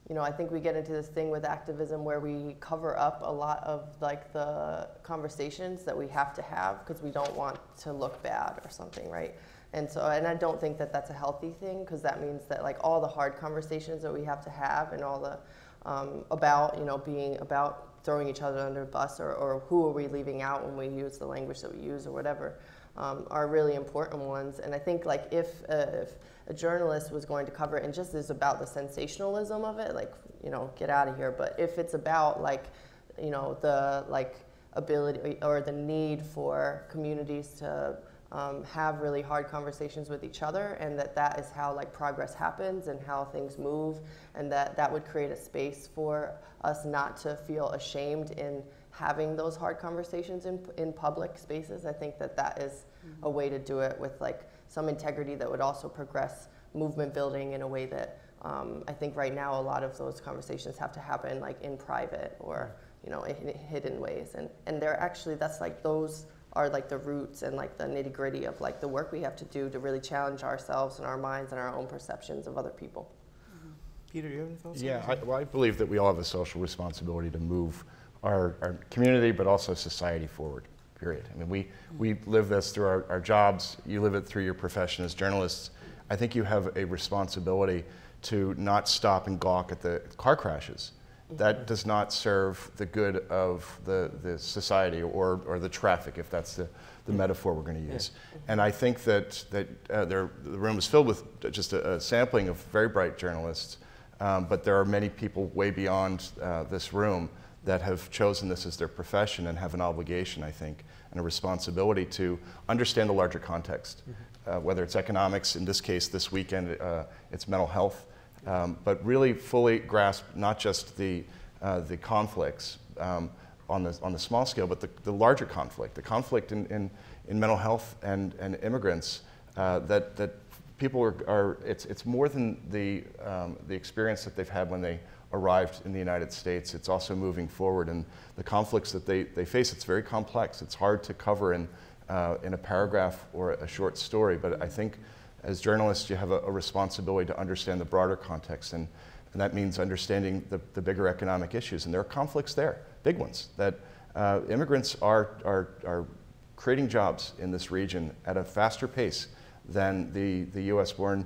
S3: you know, I think we get into this thing with activism where we cover up a lot of like the conversations that we have to have because we don't want to look bad or something, right? And so, and I don't think that that's a healthy thing because that means that like all the hard conversations that we have to have and all the about, you know, being about throwing each other under a bus or who are we leaving out when we use the language that we use or whatever are really important ones. And I think like if a journalist was going to cover it and just is about the sensationalism of it, like, you know, get out of here. But if it's about like, you know, the like ability or the need for communities to have really hard conversations with each other, and that is how like progress happens and how things move, and that would create a space for us not to feel ashamed in having those hard conversations in public spaces. I think that is a way to do it with like some integrity that would also progress movement building in a way that I think right now a lot of those conversations have to happen like in private or, you know, in hidden ways, and they're actually, that's like, those are like the roots and like the nitty gritty of like the work we have to do to really challenge ourselves and our minds and our own perceptions of other people.
S6: Peter, you have any thoughts?
S4: Yeah, I believe that we all have a social responsibility to move our community, but also society forward, period. I mean, we live this through our jobs. You live it through your profession as journalists. I think you have a responsibility to not stop and gawk at the car crashes. That does not serve the good of the society or the traffic, if that's the metaphor we're going to use. And I think that the room is filled with just a sampling of very bright journalists, but there are many people way beyond this room that have chosen this as their profession and have an obligation, I think, and a responsibility to understand the larger context, whether it's economics, in this case, this weekend, it's mental health, but really fully grasp not just the conflicts on the small scale, but the larger conflict, the conflict in mental health and immigrants, that people it's more than the experience that they've had when they arrived in the United States. It's also moving forward, and the conflicts that they face. It's very complex. It's hard to cover in a paragraph or a short story, but I think as journalists you have a responsibility to understand the broader context, and that means understanding the bigger economic issues. And there are conflicts there, big ones, that immigrants are creating jobs in this region at a faster pace than the US-born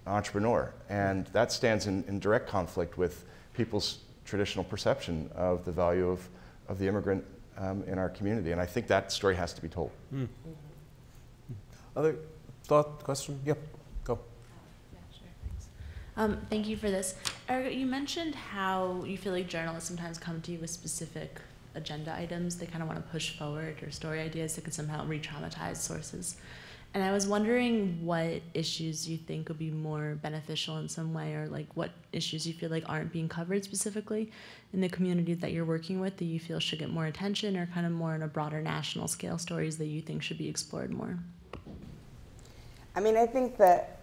S4: entrepreneur, and that stands in direct conflict with people's traditional perception of the value of the immigrant in our community. And I think that story has to be told.
S6: Other thought, question? Yep, go.
S7: Yeah, sure, thanks. Thank you for this. Erika, you mentioned how you feel like journalists sometimes come to you with specific agenda items they kind of want to push forward, or story ideas that could somehow re-traumatize sources. And I was wondering what issues you think would be more beneficial in some way, or like what issues you feel like aren't being covered specifically in the communities that you're working with that you feel should get more attention, or kind of more on a broader national scale stories that you think should be explored more.
S2: I mean, I think that,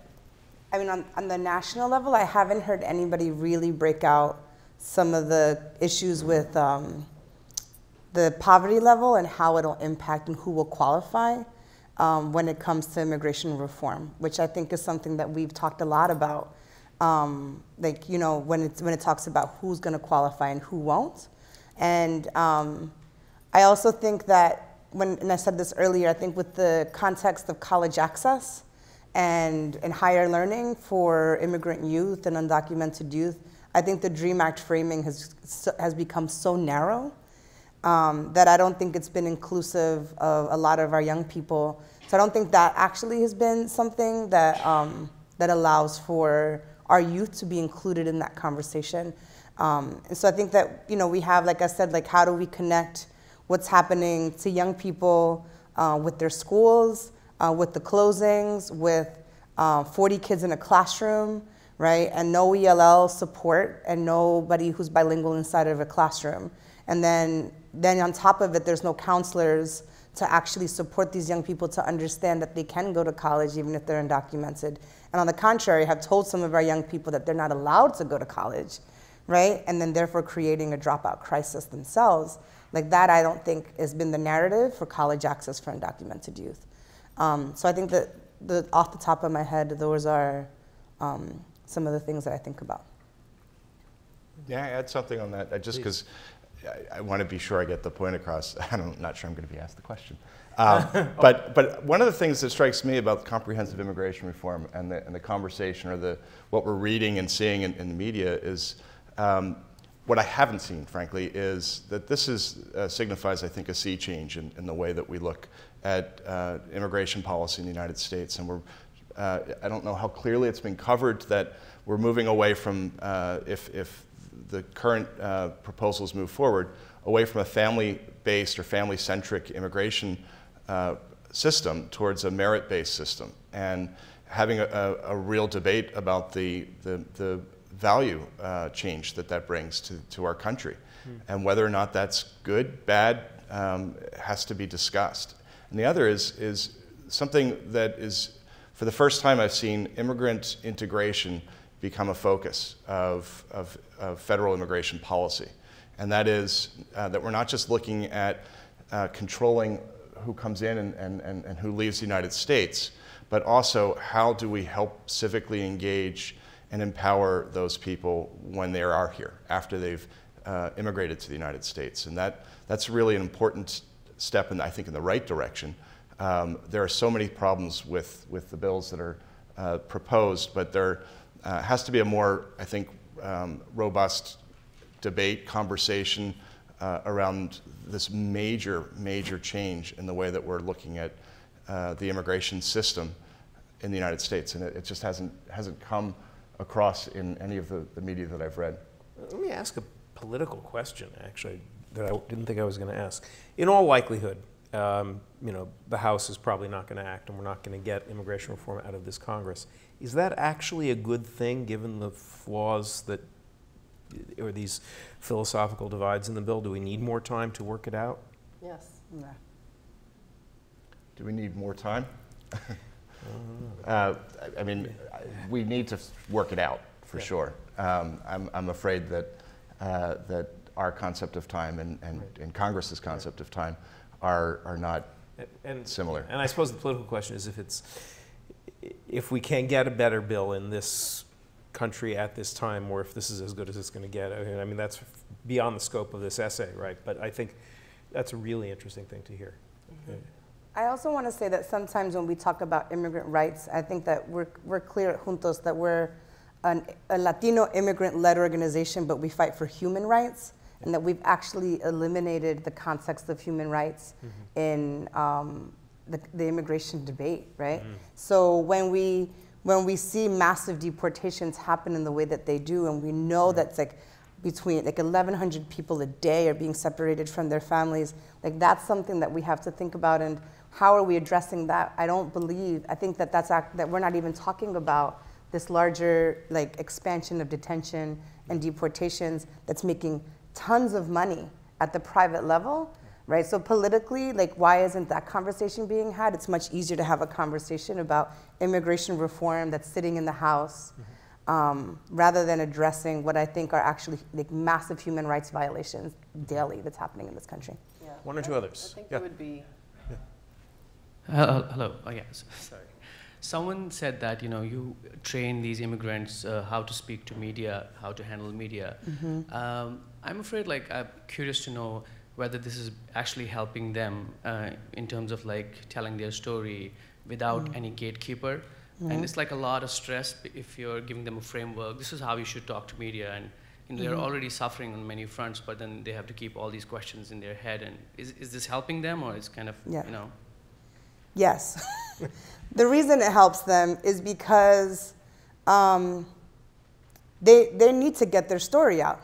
S2: on the national level, I haven't heard anybody really break out some of the issues with the poverty level and how it'll impact and who will qualify. When it comes to immigration reform, which I think is something that we've talked a lot about, like, you know, when it talks about who's going to qualify and who won't. And I also think that and I said this earlier, I think with the context of college access and higher learning for immigrant youth and undocumented youth, I think the DREAM Act framing has become so narrow that I don't think it's been inclusive of a lot of our young people. So I don't think that actually has been something that that allows for our youth to be included in that conversation. And so I think that, you know, we have, like I said, like, how do we connect what's happening to young people with their schools, with the closings, with 40 kids in a classroom, right? And no ELL support and nobody who's bilingual inside of a classroom. And then on top of it, there's no counselors to actually support these young people to understand that they can go to college even if they're undocumented. And on the contrary, have told some of our young people that they're not allowed to go to college, right? And then therefore creating a dropout crisis themselves. Like that, I don't think has been the narrative for college access for undocumented youth. So I think that off the top of my head, those are some of the things that I think about.
S4: Yeah, I add something on that, just because I want to be sure I get the point across. I'm not sure I'm going to be asked the question. But one of the things that strikes me about comprehensive immigration reform and the conversation, or what we're reading and seeing in the media, is what I haven't seen, frankly, is that this signifies, I think, a sea change in the way that we look at immigration policy in the United States. And I don't know how clearly it's been covered that we're moving away from, if the current proposals move forward, away from a family-based or family-centric immigration system towards a merit-based system, and having a real debate about the value change that brings to our country, and whether or not that's good, bad, has to be discussed. And the other is something that is, for the first time I've seen immigrant integration become a focus of federal immigration policy. And that is that we're not just looking at controlling who comes in and who leaves the United States, but also how do we help civically engage and empower those people when they are here, after they've immigrated to the United States. And that's really an important step, I think, in the right direction. There are so many problems with the bills that are proposed, but there has to be a more, I think, robust debate, conversation around this major change in the way that we're looking at the immigration system in the United States. And it just hasn't come across in any of the media that I've read.
S1: Let me ask a political question, actually, that I didn't think I was going to ask. In all likelihood, the House is probably not going to act, and we're not going to get immigration reform out of this Congress. Is that actually a good thing, given the flaws that, or these philosophical divides in the bill? Do we need more time to work it out?
S3: Yes.
S2: Yeah.
S4: Do we need more time? I mean, we need to work it out, for sure. I'm afraid that our concept of time and Congress's concept of time are not similar.
S1: And I suppose the political question is if we can get a better bill in this country at this time, or if this is as good as it's going to get. I mean, that's beyond the scope of this essay, right? But I think that's a really interesting thing to hear.
S2: Mm-hmm. I also want to say that sometimes when we talk about immigrant rights, I think that we're clear at Juntos that we're a Latino immigrant-led organization, but we fight for human rights, and that we've actually eliminated the context of human rights in the immigration debate, right? So when we see massive deportations happen in the way that they do, and we know that's like between 1,100 people a day are being separated from their families, like that's something that we have to think about. And how are we addressing that? I think that we're not even talking about this larger expansion of detention and deportations that's making tons of money at the private level, right? So politically, why isn't that conversation being had? It's much easier to have a conversation about immigration reform that's sitting in the House, rather than addressing what I think are actually massive human rights violations daily that's happening in this country.
S3: Yeah.
S1: One or two others.
S3: I think it would be.
S8: Hello. Oh, yes. Sorry. Someone said that you train these immigrants how to speak to media, how to handle media. I'm afraid, I'm curious to know whether this is actually helping them in terms of telling their story without any gatekeeper. And it's a lot of stress if you're giving them a framework. This is how you should talk to media, and they're already suffering on many fronts, but then they have to keep all these questions in their head. And is this helping them, or is kind of
S2: Yes. The reason it helps them is because they need to get their story out,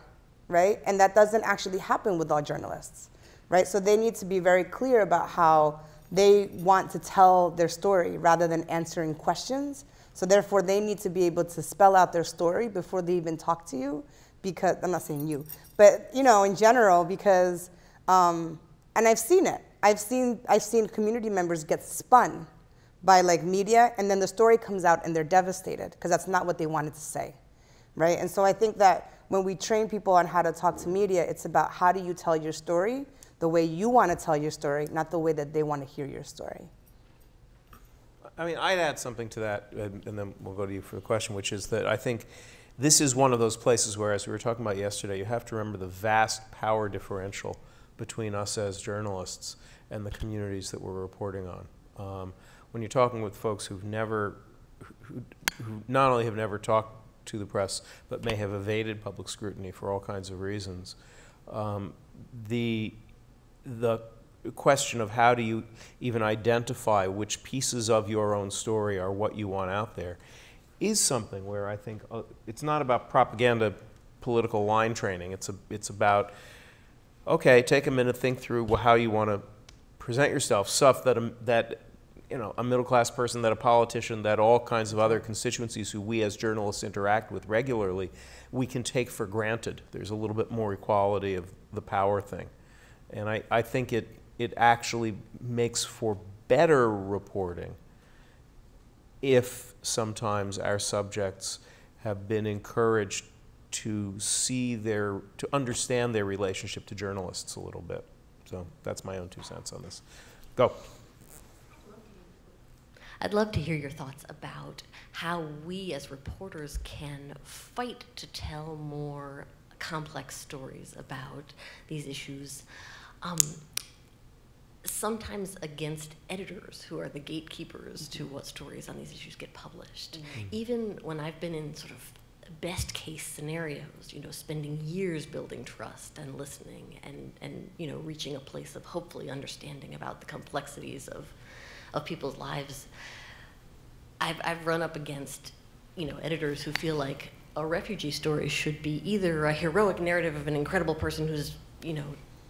S2: right? And that doesn't actually happen with all journalists, right? So they need to be very clear about how they want to tell their story rather than answering questions. So therefore, they need to be able to spell out their story before they even talk to you. Because I'm not saying you, but in general, because and I've seen it. I've seen community members get spun by like media, and then the story comes out and they're devastated because that's not what they wanted to say, right? And so I think that when we train people on how to talk to media, it's about how do you tell your story the way you want to tell your story, not the way that they want to hear your story.
S1: I mean, I'd add something to that, and then we'll go to you for the question, which is that I think this is one of those places where, as we were talking about yesterday, you have to remember the vast power differential between us as journalists and the communities that we're reporting on. When you're talking with folks who not only have never talked to the press, but may have evaded public scrutiny for all kinds of reasons, the question of how do you even identify which pieces of your own story are what you want out there is something where I think it's not about propaganda, political line training. It's about, okay, take a minute, think through how you want to present yourself, stuff that a middle-class person, that a politician, that all kinds of other constituencies who we as journalists interact with regularly, we can take for granted. There's a little bit more equality of the power thing. And I think it actually makes for better reporting if sometimes our subjects have been encouraged to understand their relationship to journalists a little bit. So that's my own 2 cents on this. Go.
S9: I'd love to hear your thoughts about how we as reporters can fight to tell more complex stories about these issues. Sometimes against editors who are the gatekeepers to what stories on these issues get published. Even when I've been in sort of best case scenarios, spending years building trust and listening and reaching a place of hopefully understanding about the complexities of people's lives, I've run up against, editors who feel like a refugee story should be either a heroic narrative of an incredible person who's,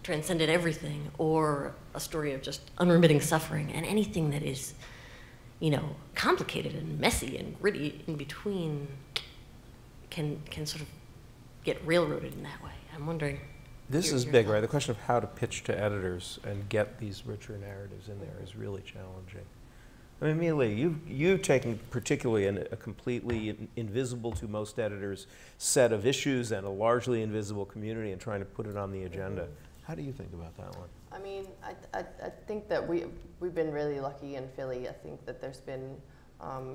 S9: transcended everything, or a story of just unremitting suffering, and anything that is, complicated and messy and gritty in between can sort of get railroaded in that way. I'm wondering.
S1: This is big, right? The question of how to pitch to editors and get these richer narratives in there is really challenging. I mean, Amelia, you've taken particularly a completely invisible to most editors set of issues and a largely invisible community and trying to put it on the agenda. How do you think about that one?
S3: I mean, I think that we've been really lucky in Philly. I think that there's been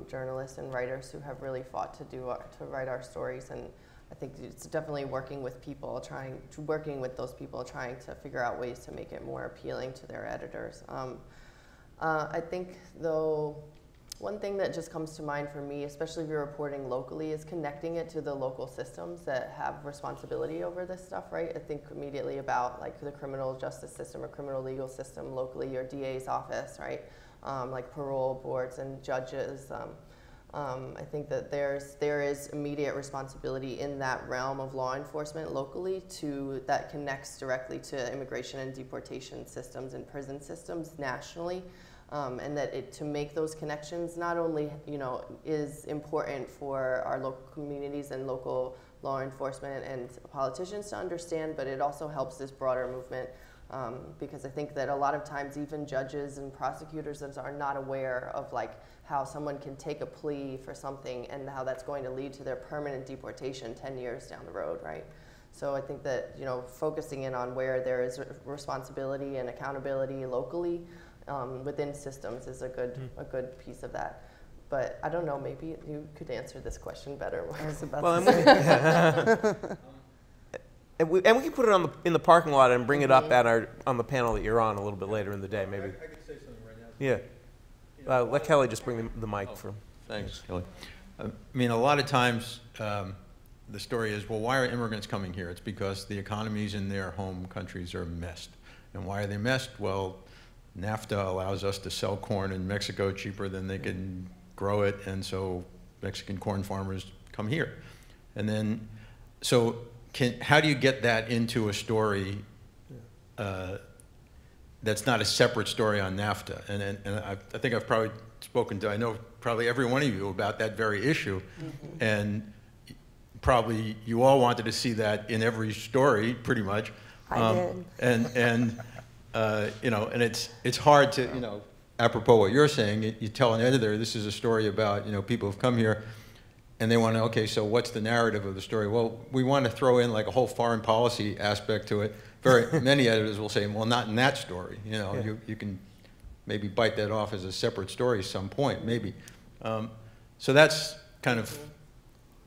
S3: journalists and writers who have really fought to write our stories, and I think it's definitely working with those people, trying to figure out ways to make it more appealing to their editors. I think, though, one thing that just comes to mind for me, especially if you're reporting locally, is connecting it to the local systems that have responsibility over this stuff, right? I think immediately about like the criminal justice system or criminal legal system locally, your DA's office, right? Like parole boards and judges. I think that there is immediate responsibility in that realm of law enforcement locally that connects directly to immigration and deportation systems and prison systems nationally. And that to make those connections not only is important for our local communities and local law enforcement and politicians to understand, but it also helps this broader movement because I think that a lot of times even judges and prosecutors are not aware of like how someone can take a plea for something and how that's going to lead to their permanent deportation 10 years down the road, right? So I think that focusing in on where there is responsibility and accountability locally within systems is a good piece of that. But I don't know, maybe you could answer this question better.
S1: And we can put it in the parking lot and bring it up on the panel that you're on a little bit later in the day, maybe.
S10: I could say something right now.
S1: Yeah. Let Kelly just bring the mic for.
S10: Thanks, Kelly. I mean, a lot of times the story is, well, why are immigrants coming here? It's because the economies in their home countries are messed. And why are they messed? Well, NAFTA allows us to sell corn in Mexico cheaper than they can grow it, and so Mexican corn farmers come here. And then, so how do you get that into a story that's not a separate story on NAFTA. And I think I've probably spoken to, I know probably every one of you about that very issue. Mm-hmm. And probably you all wanted to see that in every story, pretty much.
S2: I did.
S10: And you know, and it's hard to, you know, apropos what you're saying, you tell an editor, this is a story about, you know, people who've come here, and they want to, okay, so what's the narrative of the story? Well, we want to throw in like a whole foreign policy aspect to it. Very many editors will say, well, not in that story. You know, yeah. you can maybe bite that off as a separate story at some point, maybe. So that's kind of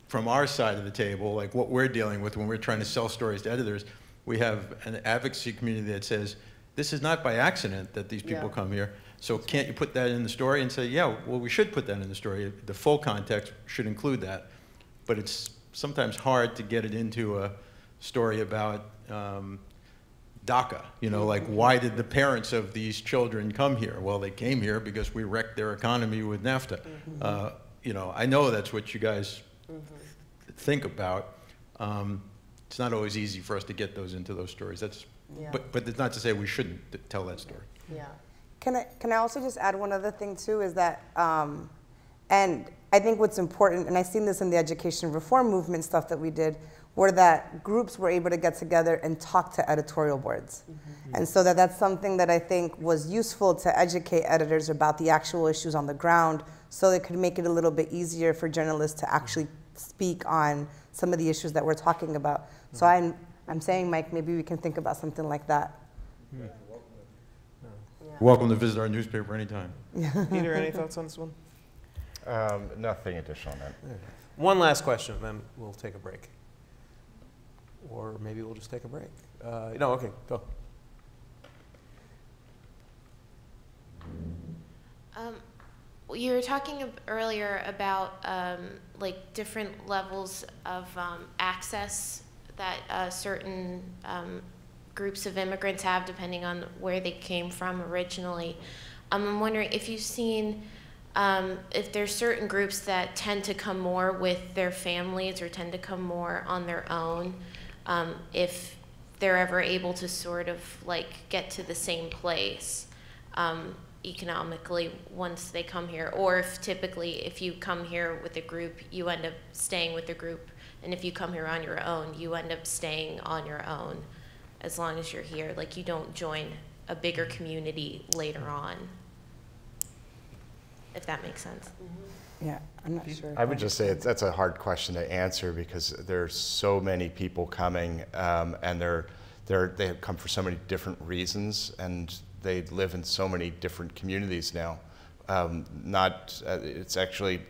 S10: from our side of the table, like what we're dealing with when we're trying to sell stories to editors. We have an advocacy community that says, this is not by accident that these people come here. So can't you put that in the story and say, yeah, well, we should put that in the story. The full context should include that. But it's sometimes hard to get it into a story about DACA. You know, like, why did the parents of these children come here? Well, they came here because we wrecked their economy with NAFTA. Mm-hmm. You know, I know that's what you guys think about. It's not always easy for us to get those into those stories. That's, but it's not to say we shouldn't tell that story.
S3: Yeah.
S2: Can I also just add one other thing too, is that, and I think what's important, and I've seen this in the education reform movement stuff that we did, were that groups were able to get together and talk to editorial boards. Mm-hmm. And so that's something that I think was useful to educate editors about the actual issues on the ground, so they could make it a little bit easier for journalists to actually speak on some of the issues that we're talking about. Mm-hmm. So I'm saying, Mike, maybe we can think about something like that.
S6: Yeah.
S10: Welcome to visit our newspaper anytime.
S6: Peter, any thoughts on this one?
S4: Nothing additional on that.
S6: One last question, then we'll take a break. Or maybe we'll just take a break. No, okay, go.
S11: You were talking earlier about like different levels of access that certain groups of immigrants have depending on where they came from originally. I'm wondering if you've seen if there's certain groups that tend to come more with their families or tend to come more on their own, if they're ever able to sort of like get to the same place economically once they come here, or if typically if you come here with a group, you end up staying with the group, and if you come here on your own, you end up staying on your own as long as you're here. Like, you don't join a bigger community later on, if that makes sense.
S2: Mm-hmm. Yeah, I'm not sure.
S4: I would just say that's a hard question to answer, because there's so many people coming, and they have come for so many different reasons, and they live in so many different communities now. It's actually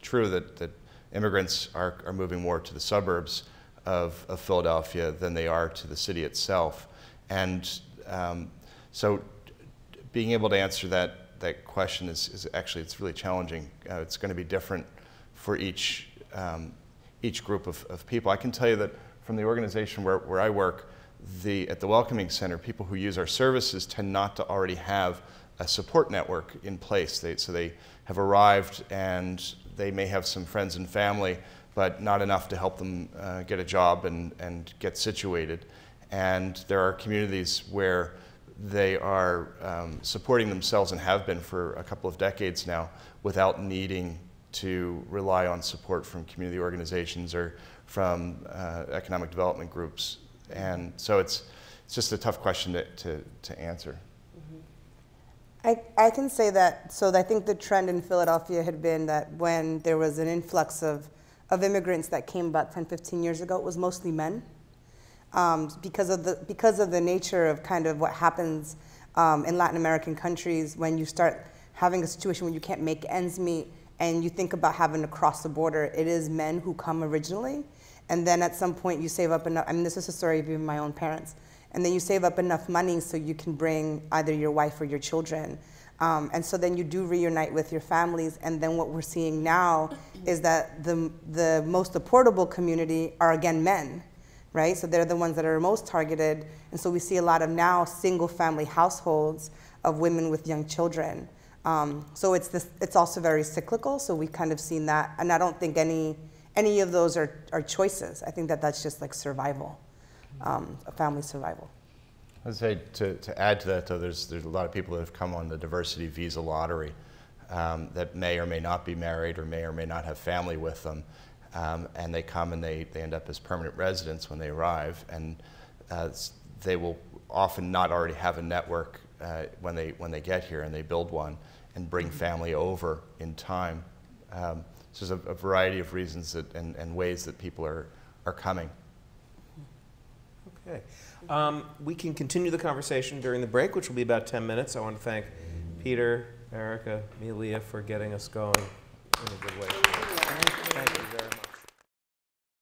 S4: true that immigrants are moving more to the suburbs of Philadelphia than they are to the city itself. And so being able to answer that question is actually, it's really challenging. It's going to be different for each group of people. I can tell you that from the organization where I work, at the Welcoming Center, people who use our services tend not to already have a support network in place. So they have arrived and they may have some friends and family, but not enough to help them get a job and get situated. And there are communities where they are supporting themselves and have been for a couple of decades now without needing to rely on support from community organizations or from economic development groups. And so it's just a tough question to answer.
S2: I can say that, so I think the trend in Philadelphia had been that when there was an influx of immigrants that came about 10, 15 years ago, it was mostly men. Because of the nature of kind of what happens in Latin American countries when you start having a situation where you can't make ends meet and you think about having to cross the border, it is men who come originally. And then at some point you save up enough, I mean, this is a story of even my own parents. And then you save up enough money so you can bring either your wife or your children. And so then you do reunite with your families. And then what we're seeing now is that the most deportable community are, again, men, right? So they're the ones that are most targeted. And so we see a lot of now single family households of women with young children. So it's also very cyclical. So we've kind of seen that. And I don't think any of those are choices. I think that's just like survival, a family survival.
S4: I'd say to add to that, though, there's a lot of people that have come on the diversity visa lottery that may or may not be married or may not have family with them. And they come and they end up as permanent residents when they arrive. And they will often not already have a network when they get here, and they build one and bring family over in time. So there's a variety of reasons and ways that people are coming.
S6: Okay. We can continue the conversation during the break, which will be about 10 minutes. I want to thank Peter, Erika, Melia for getting us going in a good way. Thank you very much.